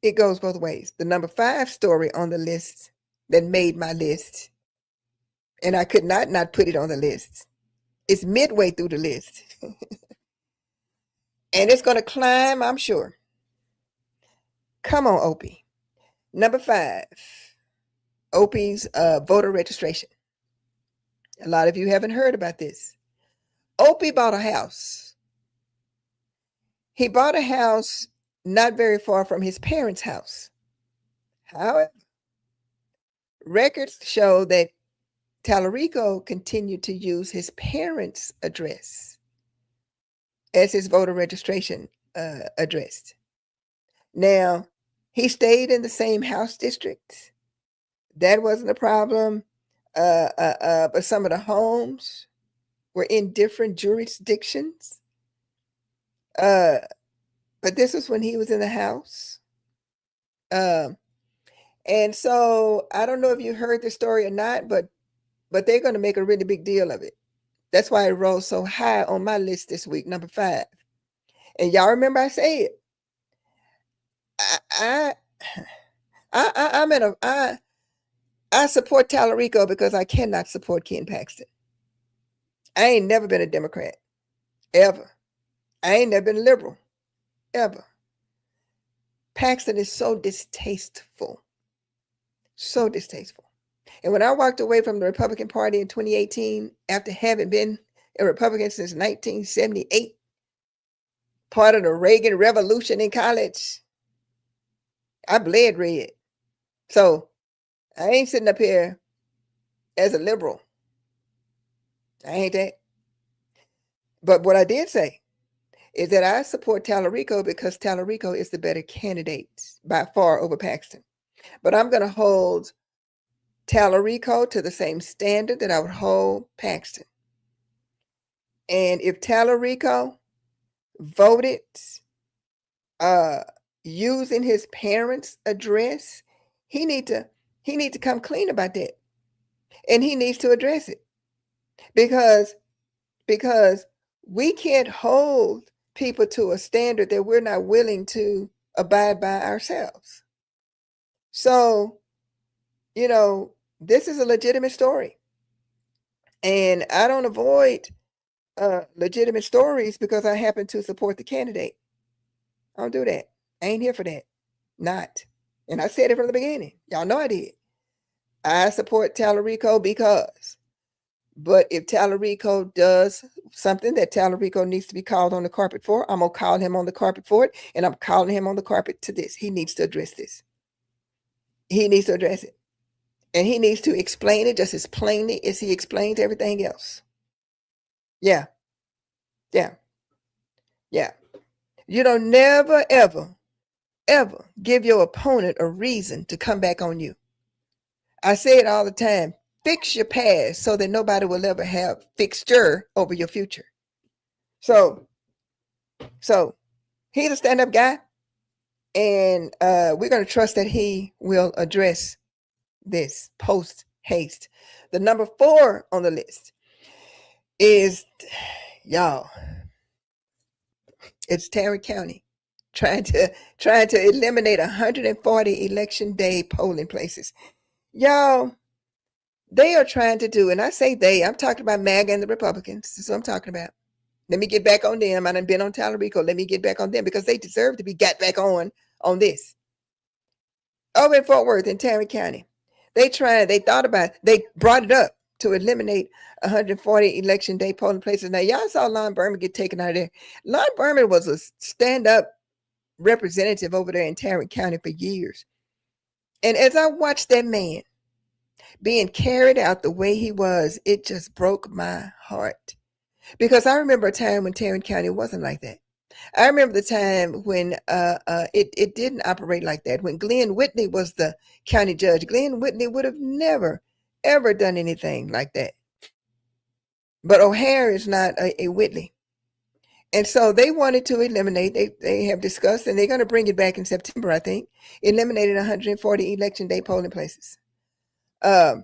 It goes both ways. The number 5 story on the list that made my list, and I could not put it on the list. It's midway through the list. And it's going to climb, I'm sure. Come on, Opie. Number 5, Opie's voter registration. A lot of you haven't heard about this. Opie bought a house. He bought a house not very far from his parents' house. However, records show that Talarico continued to use his parents' address as his voter registration address. Now, he stayed in the same house district. That wasn't a problem. But some of the homes were in different jurisdictions. But this was when he was in the house. And so I don't know if you heard the story or not, but they're going to make a really big deal of it. That's why it rose so high on my list this week, number 5. And y'all remember I said, I support Talarico because I cannot support Ken Paxton. I ain't never been a Democrat, ever. I ain't never been liberal, ever. Paxton is so distasteful, so distasteful. And when I walked away from the Republican Party in 2018, after having been a Republican since 1978, part of the Reagan Revolution in college, I bled red. So I ain't sitting up here as a liberal. I ain't that. But what I did say is that I support Talarico because Talarico is the better candidate by far over Paxton. But I'm going to hold Talarico to the same standard that I would hold Paxton. And if Talarico voted using his parents' address, he need to come clean about that. And he needs to address it. Because we can't hold people to a standard that we're not willing to abide by ourselves. So, this is a legitimate story. And I don't avoid legitimate stories because I happen to support the candidate. I don't do that. I ain't here for that. Not. And I said it from the beginning. Y'all know I did. I support Talarico because. But if Talarico does something that Talarico needs to be called on the carpet for, I'm going to call him on the carpet for it. And I'm calling him on the carpet to this. He needs to address this. He needs to address it. And he needs to explain it just as plainly as he explains everything else. Yeah. Yeah. Yeah. You don't never, ever, ever give your opponent a reason to come back on you. I say it all the time. Fix your past so that nobody will ever have fixture over your future. So he's a stand-up guy. And we're going to trust that he will address this post haste. The number 4 on the list is, y'all, it's Tarrant County trying to eliminate 140 election day polling places. Y'all, they are trying to do, and I say they, I'm talking about MAGA and the Republicans. That's what I'm talking about. Let me get back on them. I done been on Talarico. Let me get back on them because they deserve to be got back on this. Over in Fort Worth in Tarrant County, they brought it up to eliminate 140 election day polling places. Now, y'all saw Lon Berman get taken out of there. Lon Berman was a stand-up representative over there in Tarrant County for years. And as I watched that man being carried out the way he was, it just broke my heart. Because I remember a time when Tarrant County wasn't like that. I remember the time when it didn't operate like that. When Glen Whitley was the county judge, Glen Whitley would have never, ever done anything like that. But O'Hare is not a Whitley. And so they wanted to eliminate, they have discussed, and they're going to bring it back in September, I think, eliminated 140 election day polling places. They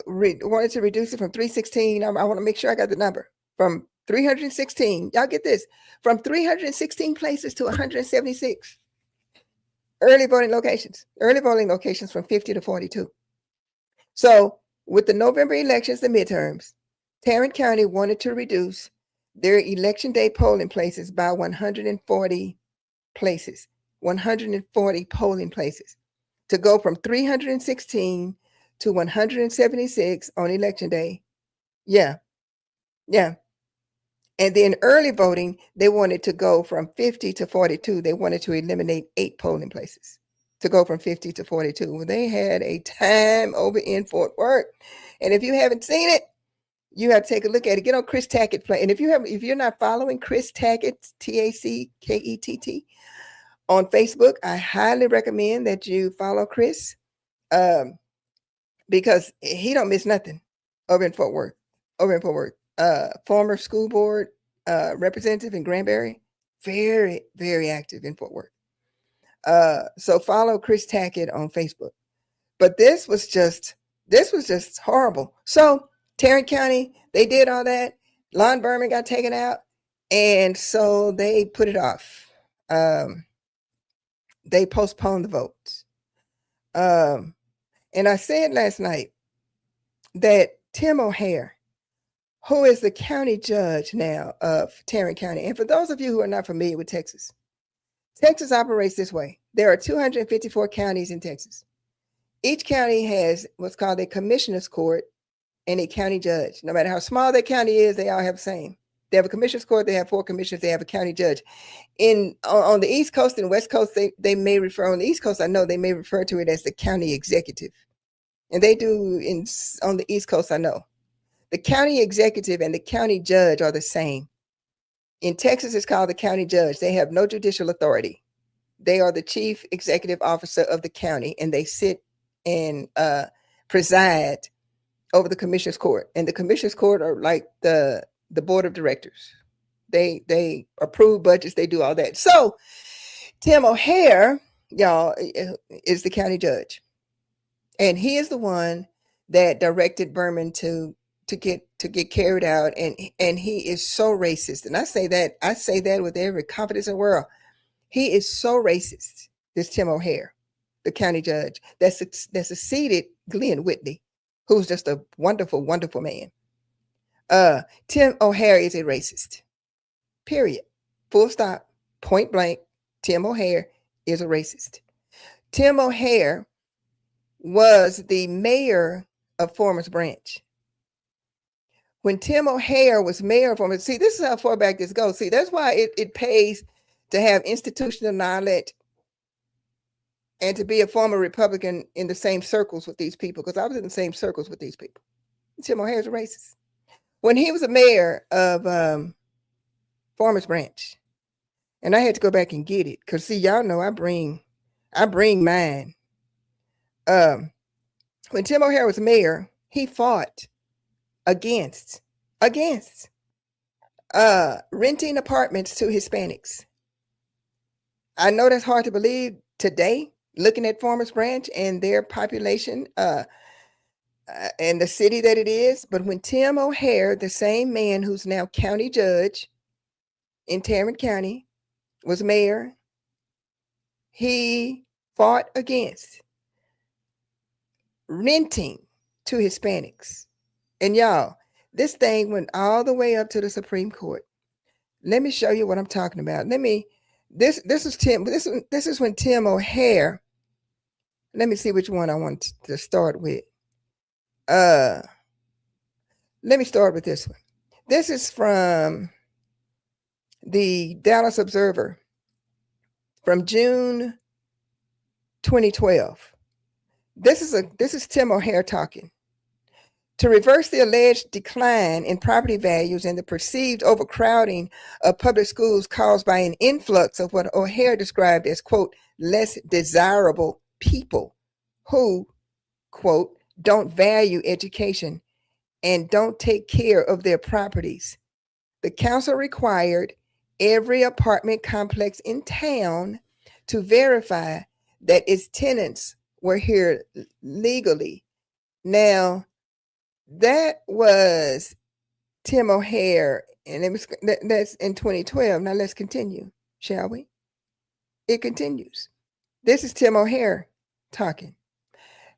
wanted to reduce it from 316. I want to make sure I got the number. From 316, y'all get this, from 316 places to 176. Early voting locations from 50 to 42. So with the November elections, the midterms, Tarrant County wanted to reduce their election day polling places by 140 places, 140 polling places, to go from 316 to 176 on election day. Yeah, yeah. And then early voting, they wanted to go from 50 to 42. They wanted to eliminate 8 polling places to go from 50 to 42. Well, they had a time over in Fort Worth. And if you haven't seen it, you have to take a look at it. Get on Chris Tackett play. And if you're not following Chris Tackett, Tackett, on Facebook, I highly recommend that you follow Chris, because he don't miss nothing over in Fort Worth. Former school board representative in Granbury, very, very active in Fort Worth. So follow Chris Tackett on Facebook. But this was just horrible. So Tarrant County, they did all that. Lon Berman got taken out, and so they put it off. They postponed the votes. And I said last night that Tim O'Hare, who is the county judge now of Tarrant County, and for those of you who are not familiar with Texas, Texas operates this way. There are 254 counties in Texas. Each county has what's called a commissioner's court and a county judge. No matter how small that county is, they all have the same. They have a commissioner's court, they have 4 commissioners, they have a county judge. On the East Coast and West Coast, they may refer, on the East Coast, I know they may refer to it as the county executive. And they do on the East Coast, I know. The county executive and the county judge are the same. In Texas, it's called the county judge. They have no judicial authority. They are the chief executive officer of the county, and they sit and preside over the commissioner's court. And the commissioner's court are like the board of directors. They approve budgets, they do all that. So Tim O'Hare, y'all, is the county judge. And he is the one that directed Berman to get carried out. And he is so racist. And I say that with every confidence in the world. He is so racist, this Tim O'Hare, the county judge, that succeeded Glen Whitley, who's just a wonderful, wonderful man. Tim O'Hare is a racist. Period. Full stop. Point blank. Tim O'Hare is a racist. Tim O'Hare was the mayor of Farmers Branch. When Tim O'Hare was mayor of Farmers, see, this is how far back this goes. See, that's why it pays to have institutional knowledge and to be a former Republican in the same circles with these people, because I was in the same circles with these people. Tim O'Hare's a racist. When he was a mayor of Farmers Branch, and I had to go back and get it, because see, y'all know I bring mine. When Tim O'Hare was mayor, he fought against renting apartments to Hispanics. I know that's hard to believe today, looking at Farmers Branch and their population and the city that it is. But when Tim O'Hare, the same man who's now county judge in Tarrant County, was mayor, he fought against renting to Hispanics. And y'all, this thing went all the way up to the Supreme Court. Let me show you what I'm talking about. This is when Tim O'Hare, let me see which one I want to start with. Let me start with this one. This is from the Dallas Observer from June 2012. This is Tim O'Hare talking. To reverse the alleged decline in property values and the perceived overcrowding of public schools caused by an influx of what O'Hare described as, quote, less desirable people who, quote, don't value education and don't take care of their properties, the council required every apartment complex in town to verify that its tenants were here legally. Now, that was Tim O'Hare, and that's in 2012. Now let's continue, shall we? It continues. This is Tim O'Hare talking.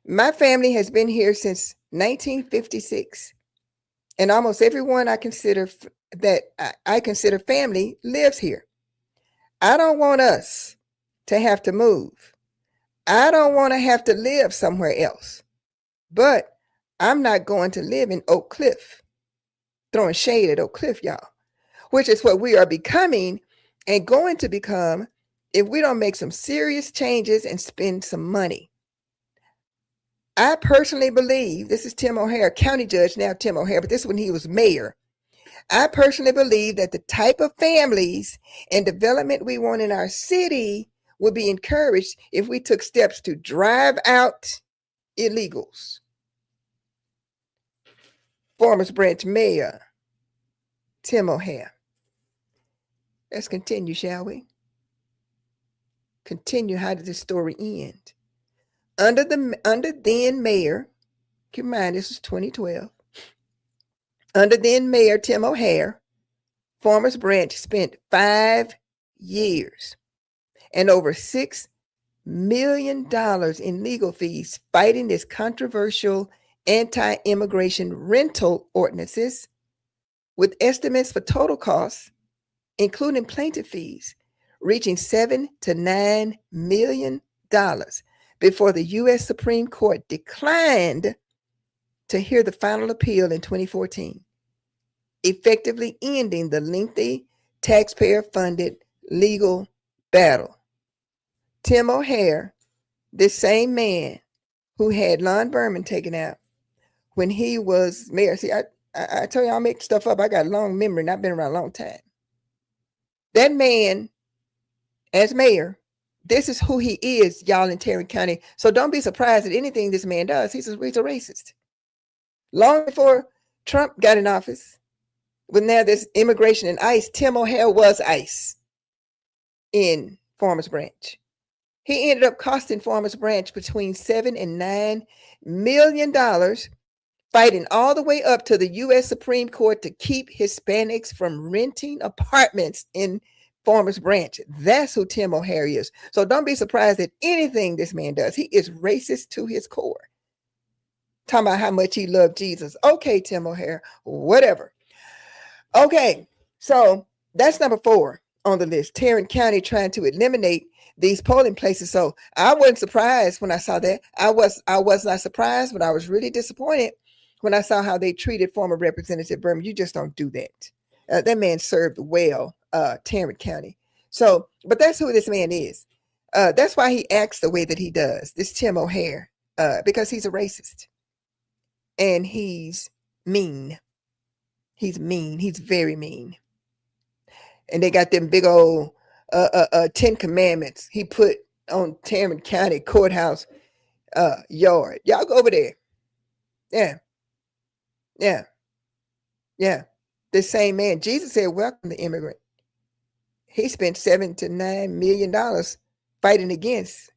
My family has been here since 1956, and almost everyone I consider that I consider family lives here. I don't want us to have to move. I don't want to have to live somewhere else. But I'm not going to live in Oak Cliff, throwing shade at Oak Cliff, y'all, which is what we are becoming and going to become if we don't make some serious changes and spend some money. I personally believe, this is Tim O'Hare, county judge, now Tim O'Hare, but this is when he was mayor. I personally believe that the type of families and development we want in our city would be encouraged if we took steps to drive out illegals. Farmers Branch Mayor Tim O'Hare. Let's continue, shall we? Continue. How did this story end? Under then mayor, keep in mind this was 2012. Under then mayor Tim O'Hare, Farmers Branch spent 5 years and over $6 million in legal fees fighting this controversial anti-immigration rental ordinances, with estimates for total costs, including plaintiff fees, reaching $7 to $9 million before the U.S. Supreme Court declined to hear the final appeal in 2014, effectively ending the lengthy taxpayer-funded legal battle. Tim O'Hare, this same man who had Lon Berman taken out when he was mayor. See, I tell you, I'll make stuff up. I got a long memory and I've been around a long time. That man, as mayor, this is who he is, y'all, in Tarrant County. So don't be surprised at anything this man does. He's a racist. Long before Trump got in office, when now there's immigration and ICE, Tim O'Hare was ICE in Farmers Branch. He ended up costing Farmers Branch between $7 and $9 million, fighting all the way up to the U.S. Supreme Court to keep Hispanics from renting apartments in Farmers Branch. That's who Tim O'Hare is. So don't be surprised at anything this man does. He is racist to his core. Talking about how much he loved Jesus. Okay, Tim O'Hare, whatever. Okay, so that's number 4 on the list. Tarrant County trying to eliminate these polling places. So I wasn't surprised when I saw that. I was not surprised, but I was really disappointed when I saw how they treated former Representative Berman. You just don't do that. That man served well, Tarrant County. So, but that's who this man is. That's why he acts the way that he does, this Tim O'Hare, because he's a racist. And he's mean. He's mean. He's very mean. And they got them big old 10 commandments he put on Tarrant County courthouse yard. Y'all go over there. Yeah. The same man. Jesus said, welcome the immigrant. He spent $7 to $9 million fighting against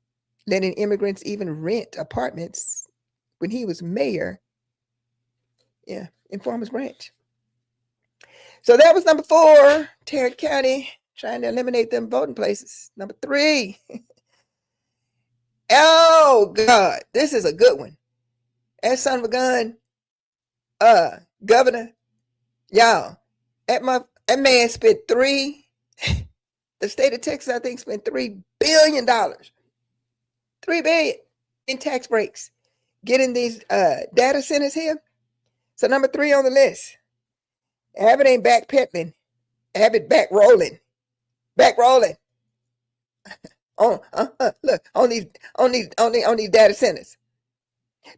letting immigrants even rent apartments when he was mayor. Yeah, in Farmers Branch. So that was number 4, Tarrant County trying to eliminate them voting places. Number 3. Oh God, this is a good one. That son of a gun, governor, y'all. That man spent the state of Texas, I think, spent $3 billion. $3 billion in tax breaks getting these data centers here. So number 3 on the list. Abbott ain't backpedaling. Abbott back rolling. Look on these data centers,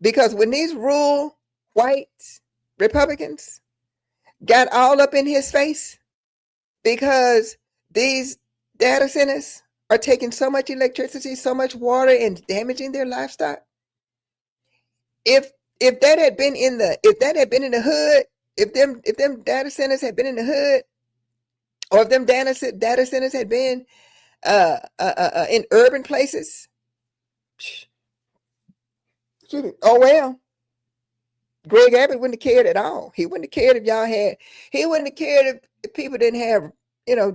because when these rural white Republicans got all up in his face because these data centers are taking so much electricity, so much water, and damaging their livestock. If that had been in the hood, if them data centers had been in the hood, or if them data centers had been in urban places, oh well, Greg Abbott wouldn't have cared at all. He wouldn't have cared if y'all had. He wouldn't have cared if people didn't have,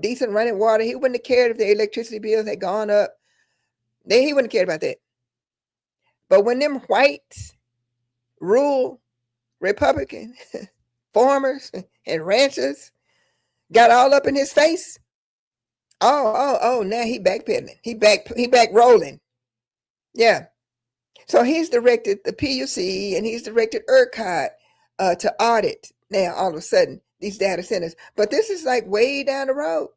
decent running water. He wouldn't have cared if their electricity bills had gone up. He wouldn't have cared about that. But when them white rural Republican farmers and ranchers got all up in his face. Oh, now he backpedaling. He back rolling. Yeah. So he's directed the PUC and he's directed ERCOT to audit now all of a sudden these data centers. But this is like way down the road.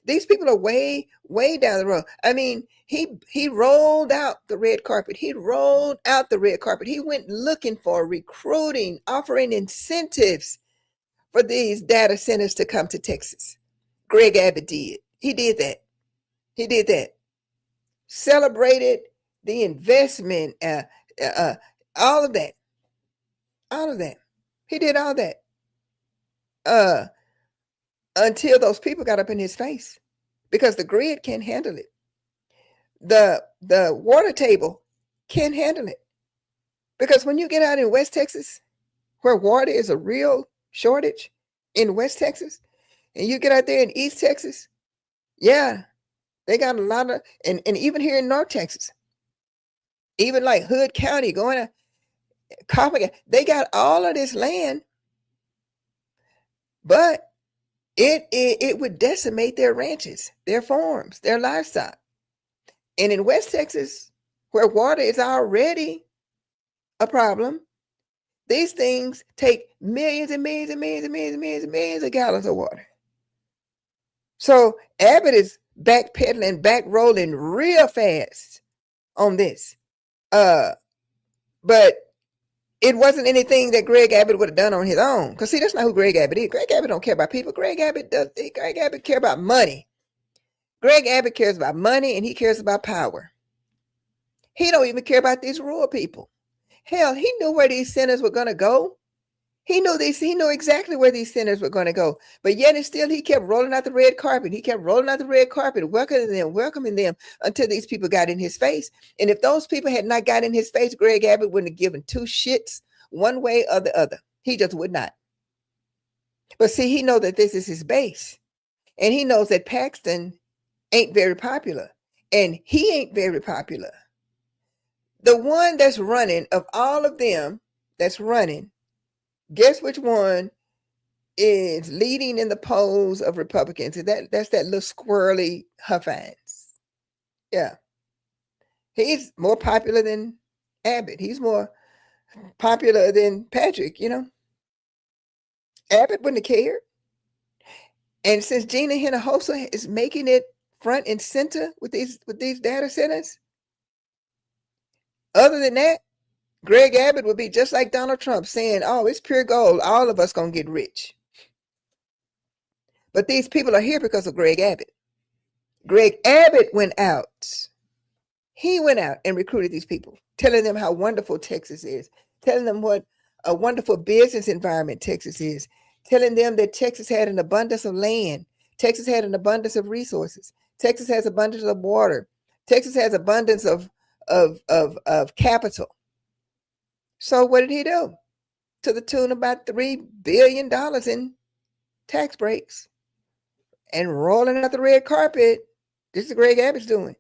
These people are way down the road. I mean, he rolled out the red carpet. He rolled out the red carpet. He went looking for recruiting, offering incentives for these data centers to come to Texas. Greg Abbott did. He did that. He did that. Celebrated the investment, all of that. All of that. He did all that. Until those people got up in his face. Because the grid can't handle it. The water table can't handle it. Because when you get out in West Texas, where water is a real shortage in West Texas, and you get out there in East Texas, yeah, they got a lot of, and even here in North Texas, even like Hood County, going to Coppin, they got all of this land, but it would decimate their ranches, their farms, their livestock. And in West Texas, where water is already a problem, these things take millions and millions and millions and millions and millions and millions of gallons of water. So Abbott is backpedaling, back rolling real fast on this. But it wasn't anything that Greg Abbott would have done on his own. Because see, that's not who Greg Abbott is. Greg Abbott don't care about people. Greg Abbott care about money. Greg Abbott cares about money and he cares about power. He don't even care about these rural people. Hell, he knew where these centers were going to go. He knew exactly where these centers were going to go. But yet and still, he kept rolling out the red carpet. He kept rolling out the red carpet, welcoming them until these people got in his face. And if those people had not got in his face, Greg Abbott wouldn't have given two shits one way or the other. He just would not. But see, he knows that this is his base. And he knows that Paxton ain't very popular. And he ain't very popular. The one that's running, of all of them that's running, guess which one is leading in the polls of Republicans? And that's that little squirrely Huffines. Yeah. He's more popular than Abbott. He's more popular than Patrick, you know. Abbott wouldn't have cared. And since Gina Hinojosa is making it front and center with these data centers, other than that, Greg Abbott would be just like Donald Trump saying, oh, it's pure gold. All of us going to get rich. But these people are here because of Greg Abbott. Greg Abbott went out. He went out and recruited these people, telling them how wonderful Texas is, telling them what a wonderful business environment Texas is, telling them that Texas had an abundance of land. Texas had an abundance of resources. Texas has abundance of water. Texas has abundance of capital. So what did he do? To the tune of about $3 billion in tax breaks and rolling out the red carpet. This is Greg Abbott's doing.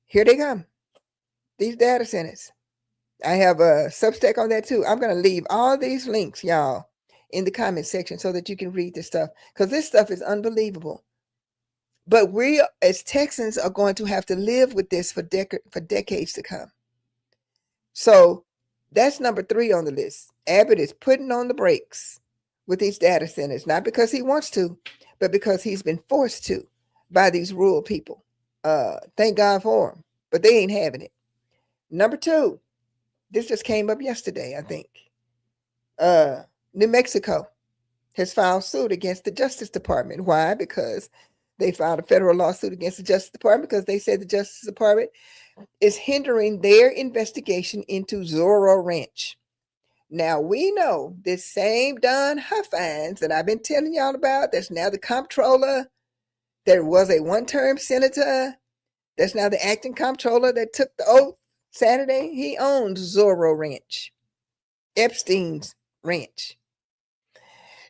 Here they come. These data centers. I have a Substack on that too. I'm going to leave all these links, y'all, in the comment section so that you can read this stuff, because this stuff is unbelievable. But we as Texans are going to have to live with this for decades to come. So that's number 3 on the list. Abbott is putting on the brakes with these data centers, not because he wants to, but because he's been forced to by these rural people. Thank God for them, but they ain't having it. Number 2, this just came up yesterday, I think. New Mexico has filed suit against the Justice Department. Why? Because they filed a federal lawsuit against the Justice Department because they said the Justice Department is hindering their investigation into Zorro Ranch. Now, we know this same Don Huffines that I've been telling y'all about, that's now the comptroller, that was a one-term senator, that's now the acting comptroller that took the oath Saturday. He owns Zorro Ranch, Epstein's ranch.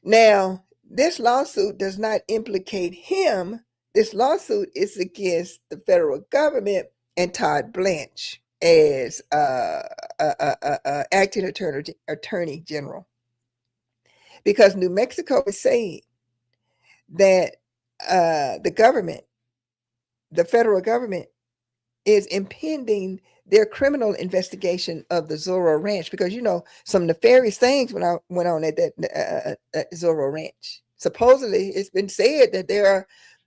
Now, this lawsuit does not implicate him. This lawsuit is against the federal government and Todd Blanche as acting attorney general, because New Mexico is saying that the government, the federal government, is impending their criminal investigation of the Zorro Ranch, because some nefarious things went on at that Zorro Ranch. Supposedly, it's been said that there are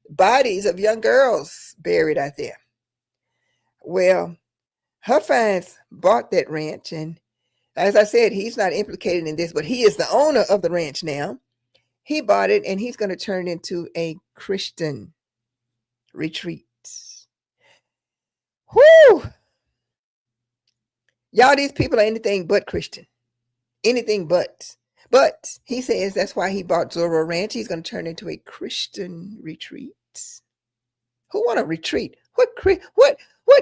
bodies of young girls buried out there. Well, Huffines bought that ranch, and as I said, he's not implicated in this, but he is the owner of the ranch now. He bought it, and he's going to turn it into a Christian retreat. Whoo! Y'all, these people are anything but Christian. Anything but. But he says that's why he bought Zorro Ranch. He's going to turn it into a Christian retreat. Who want to retreat? What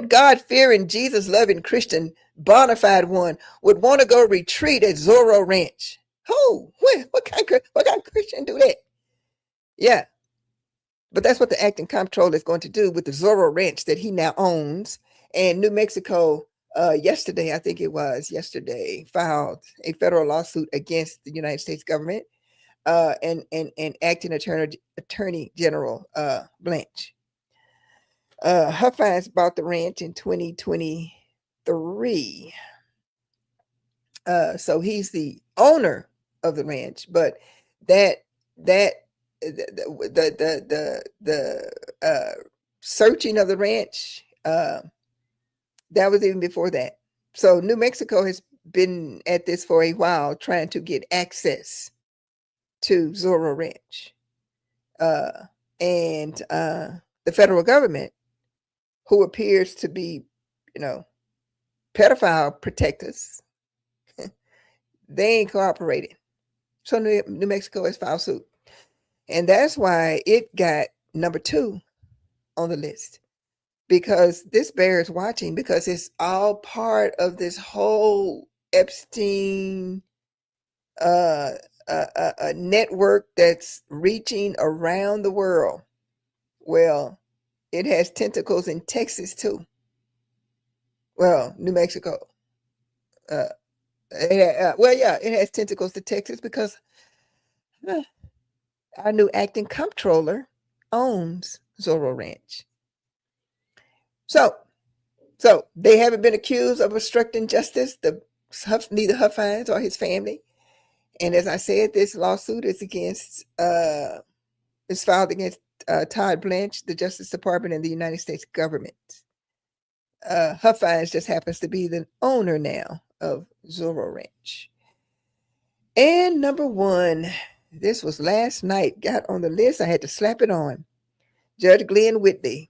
God-fearing, Jesus-loving Christian, bona fide one would want to go retreat at Zorro Ranch? Who? What kind of Christian do that? Yeah. But that's what the acting comptroller is going to do with the Zorro Ranch that he now owns. And New Mexico, yesterday, I think it was yesterday, filed a federal lawsuit against the United States government and acting attorney general Blanche. Huffines bought the ranch in 2023. So he's the owner of the ranch, but the searching of the ranch, that was even before that. So New Mexico has been at this for a while, trying to get access to Zorro Ranch. And the federal government, who appears to be, pedophile protectors, they ain't cooperating. So New Mexico has filed suit. And that's why it got number 2 on the list, because this bears watching, because it's all part of this whole Epstein a network that's reaching around the world. Well, it has tentacles in Texas too. Well, New Mexico. It has tentacles to Texas because our new acting comptroller owns Zorro Ranch. So they haven't been accused of obstructing justice, neither Huffines or his family. And as I said, this lawsuit is filed against Todd Blanche, the Justice Department, and the United States government. Huffines just happens to be the owner now of Zorro Ranch. And number 1, this was last night, got on the list. I had to slap it on. Judge Glen Whitley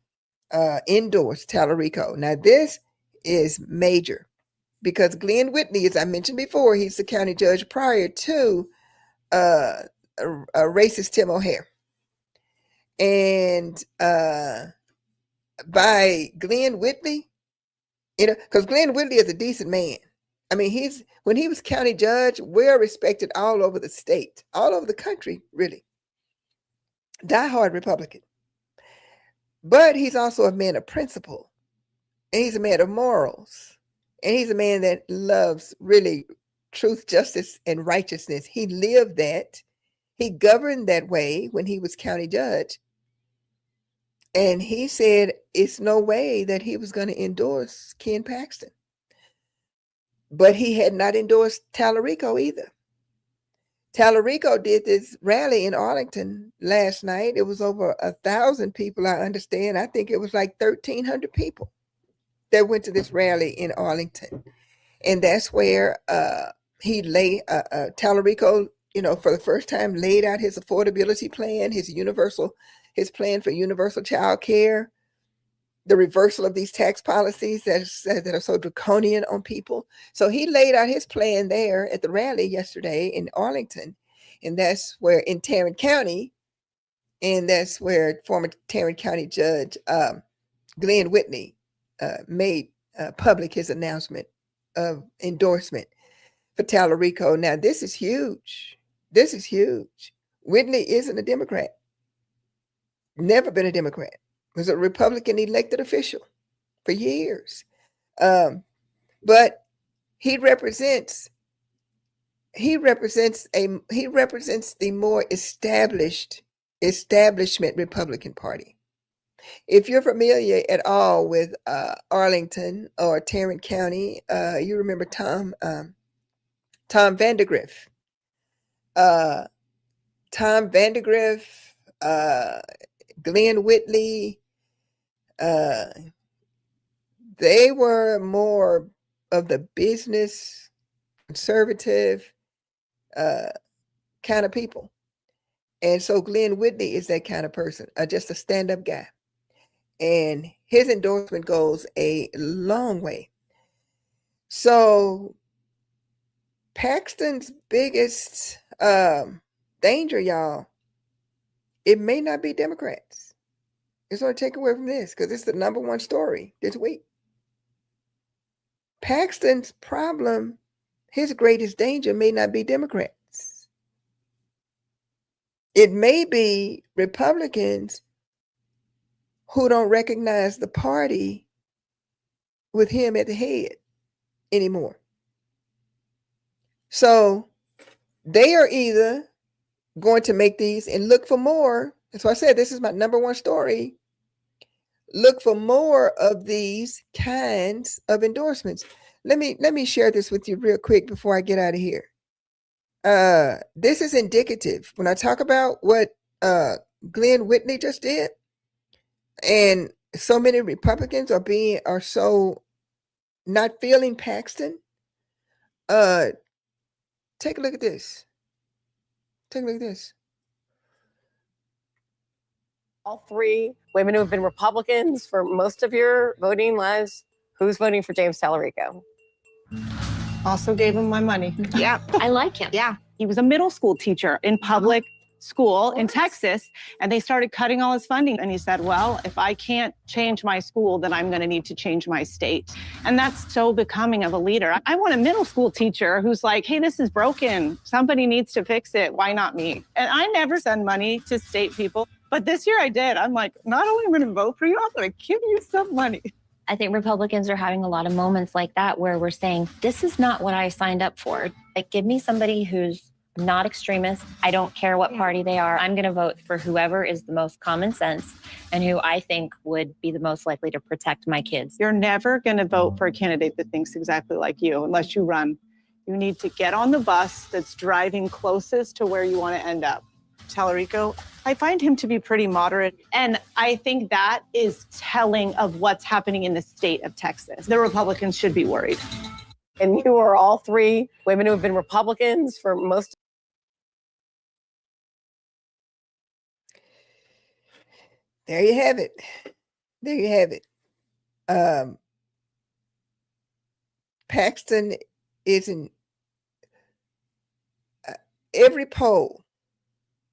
endorsed Talarico. Now, this is major because Glen Whitley, as I mentioned before, he's the county judge prior to a racist Tim O'Hare. And by Glen Whitley, because Glen Whitley is a decent man. I mean, when he was county judge, well respected all over the state, all over the country, really. Diehard Republican. But he's also a man of principle. And he's a man of morals. And he's a man that loves really truth, justice, and righteousness. He lived that. He governed that way when he was county judge. And he said it's no way that he was going to endorse Ken Paxton. But he had not endorsed Talarico either. Talarico did this rally in Arlington last night. It was over 1,000 people, I understand. I think it was like 1,300 people that went to this rally in Arlington. And that's where Talarico, for the first time laid out his affordability plan, his plan for universal child care, the reversal of these tax policies that are so draconian on people. So he laid out his plan there at the rally yesterday in Arlington. And that's where in Tarrant County, and that's where former Tarrant County Judge Glen Whitley made public his announcement of endorsement for Talarico. Now, this is huge. This is huge. Whitley isn't a Democrat. Never been a Democrat. Was a Republican elected official for years. But he represents the more established establishment Republican Party. If you're familiar at all with Arlington or Tarrant County, you remember Tom Vandergriff. Tom Vandergriff, Glen Whitley, they were more of the business, conservative kind of people. And so Glen Whitley is that kind of person, just a stand-up guy. And his endorsement goes a long way. So Paxton's biggest danger, y'all, it may not be Democrats. It's going to take away from this because it's the number one story this week. Paxton's problem, his greatest danger may not be Democrats. It may be Republicans who don't recognize the party with him at the head anymore. So they are either going to make these and look for more. That's why I said this is my number one story. Look for more of these kinds of endorsements. Let me share this with you real quick before I get out of here. This is indicative. When I talk about what Glen Whitley just did, and so many Republicans are so not feeling Paxton. Take a look at this. Take a look at this. All three women who have been Republicans for most of your voting lives, who's voting for James Talarico? Also gave him my money. Yeah, I like him. Yeah, he was a middle school teacher in public school in Texas, and they started cutting all his funding. And he said, well, if I can't change my school, then I'm going to need to change my state. And that's so becoming of a leader. I want a middle school teacher who's like, hey, this is broken. Somebody needs to fix it. Why not me? And I never send money to state people, but this year I did. I'm like, not only am I going to vote for you, I'm going to give you some money. I think Republicans are having a lot of moments like that where we're saying, this is not what I signed up for. Like, give me somebody who's not extremist. I don't care what party they are. I'm going to vote for whoever is the most common sense and who I think would be the most likely to protect my kids. You're never going to vote for a candidate that thinks exactly like you unless you run. You need to get on the bus that's driving closest to where you want to end up. Talarico, I find him to be pretty moderate. And I think that is telling of what's happening in the state of Texas. The Republicans should be worried. And you are all three women who have been Republicans for most. There you have it. There you have it. Paxton isn't. Every poll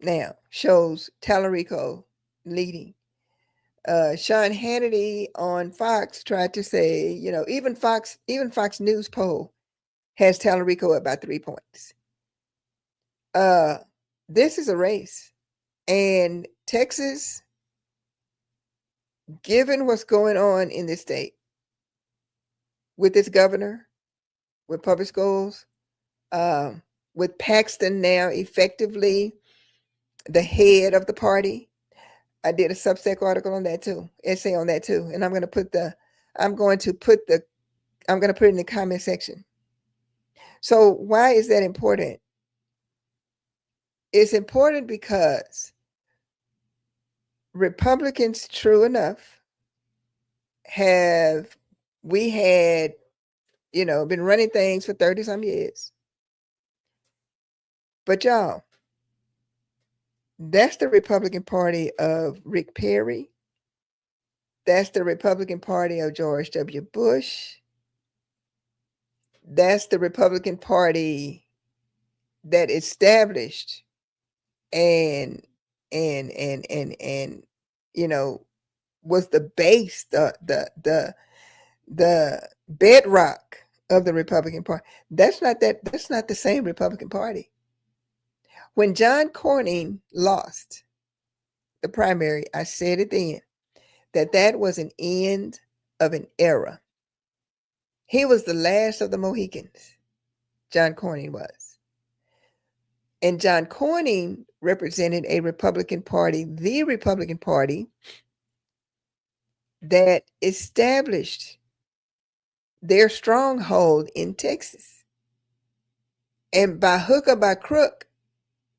now shows Talarico leading. Sean Hannity on Fox tried to say, even Fox News poll has Talarico about 3 points. This is a race, and Texas, given what's going on in this state with its governor, with public schools, with Paxton now effectively the head of the party. I did a Substack article on that too, essay on that too, and I'm going to put it in the comment section. So why is that important? It's important because Republicans, true enough, had been running things for 30 some years. But y'all, that's the Republican Party of Rick Perry. That's the Republican Party of George W. Bush. That's the Republican Party that established and was the base, the bedrock of the Republican Party. That's not the same Republican Party. When John Cornyn lost the primary, I said it then, that was an end of an era. He was the last of the Mohicans. John Cornyn was. And John Cornyn represented a Republican Party, the Republican Party that established their stronghold in Texas. And by hook or by crook,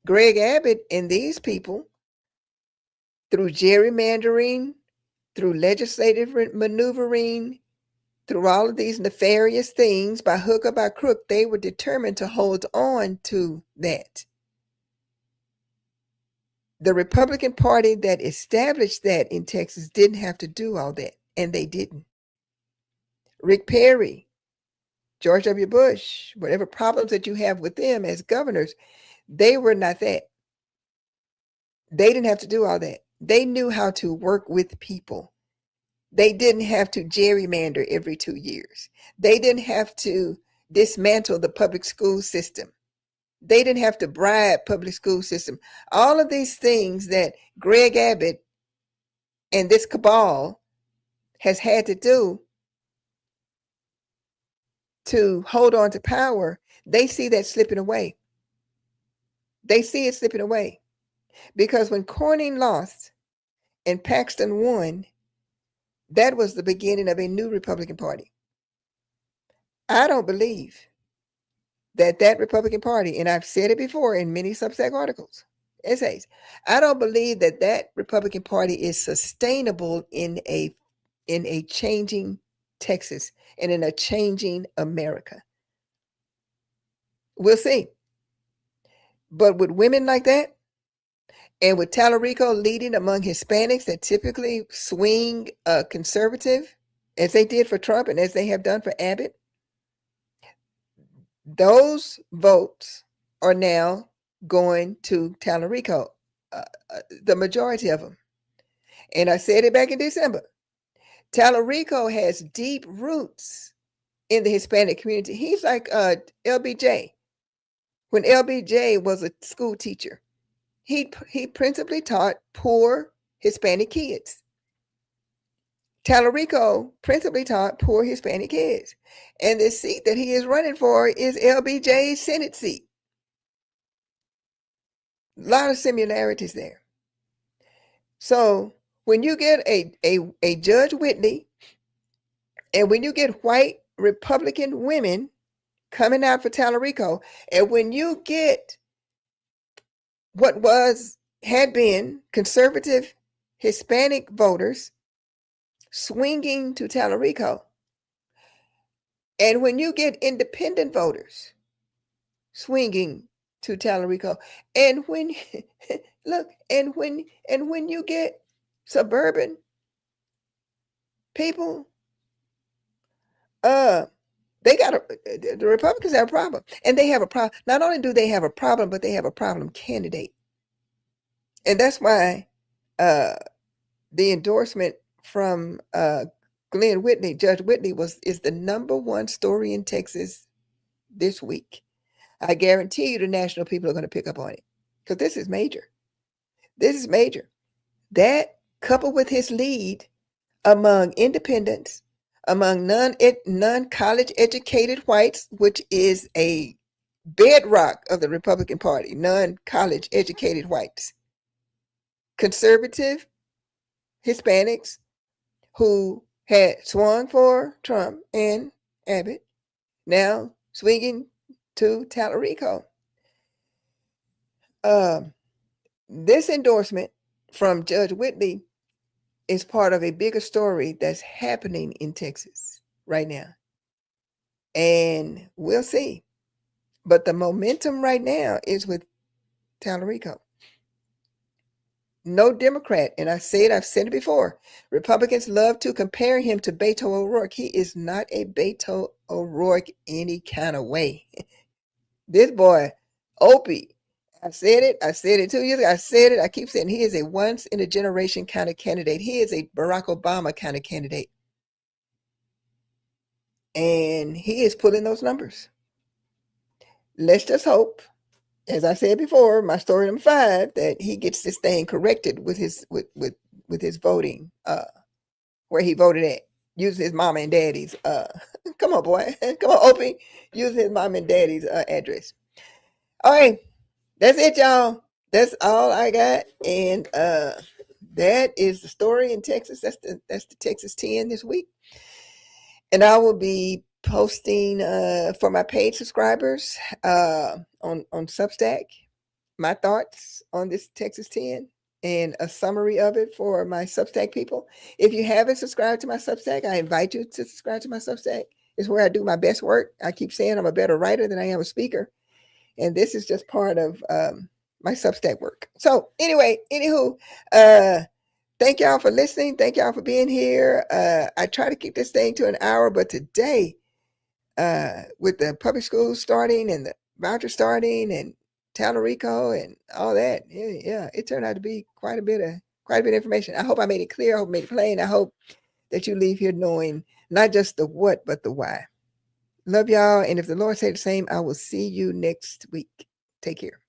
Greg Abbott and these people, through gerrymandering, through legislative maneuvering, through all of these nefarious things, by hook or by crook, they were determined to hold on to that. The Republican Party that established that in Texas didn't have to do all that, and they didn't. Rick Perry, George W. Bush, whatever problems that you have with them as governors, they were not that. They didn't have to do all that. They knew how to work with people. They didn't have to gerrymander every 2 years. They didn't have to dismantle the public school system. They didn't have to bribe public school system. All of these things that Greg Abbott and this cabal has had to do to hold on to power, they see that slipping away. They see it slipping away. Because when Cornyn lost and Paxton won, that was the beginning of a new Republican Party. I don't believe that Republican Party, and I've said it before in many Substack articles, essays, I don't believe that Republican Party is sustainable in a changing Texas and in a changing America. We'll see. But with women like that, and with Talarico leading among Hispanics that typically swing conservative, as they did for Trump and as they have done for Abbott, those votes are now going to Talarico, the majority of them. And I said it back in December. Talarico has deep roots in the Hispanic community. He's like LBJ. When LBJ was a school teacher, he principally taught poor Hispanic kids. Talarico principally taught poor Hispanic kids. And the seat that he is running for is LBJ's Senate seat. A lot of similarities there. So when you get a Judge Whitley, and when you get white Republican women coming out for Talarico, and when you get what had been conservative Hispanic voters swinging to Talarico, and when you get independent voters swinging to Talarico, and when look, and when you get suburban people, the Republicans have a problem, and they have a problem. Not only do they have a problem, but they have a problem candidate, and that's why the endorsement from Glen Whitley, Judge Whitley, is the #1 story in Texas this week. I guarantee you the national people are going to pick up on it because this is major. This is major. That, coupled with his lead among independents, among non-college educated whites, which is a bedrock of the Republican Party, non-college educated whites, conservative Hispanics who had swung for Trump and Abbott, now swinging to Talarico. This endorsement from Judge Whitley is part of a bigger story that's happening in Texas right now. And we'll see. But the momentum right now is with Talarico. No Democrat, and I've said it before, Republicans love to compare him to Beto O'Rourke. He is not a Beto O'Rourke any kind of way. This boy, Opie, I said it 2 years ago. I said it, I keep saying he is a once in a generation kind of candidate. He is a Barack Obama kind of candidate. And he is pulling those numbers. Let's just hope, as I said before, my story number 5, that he gets this thing corrected with his voting, where he voted at, using his mama and daddy's. Come on, boy, come on, Opie, using his mom and daddy's address. All right, That's it, y'all. That's all I got. And that is the story in Texas. That's the Texas 10 this week. And I will be posting for my paid subscribers on Substack my thoughts on this Texas 10 and a summary of it for my Substack people. If you haven't subscribed to my Substack, I invite you to subscribe to my Substack. It's where I do my best work. I keep saying I'm a better writer than I am a speaker. And this is just part of my Substack work. So anyway, thank y'all for listening. Thank y'all for being here. I try to keep this thing to an hour, but today, with the public schools starting and the voucher starting and Talarico and all that, yeah, it turned out to be quite a bit of information. I hope I made it clear. I hope I made it plain. I hope that you leave here knowing not just the what, but the why. Love y'all. And if the Lord say the same, I will see you next week. Take care.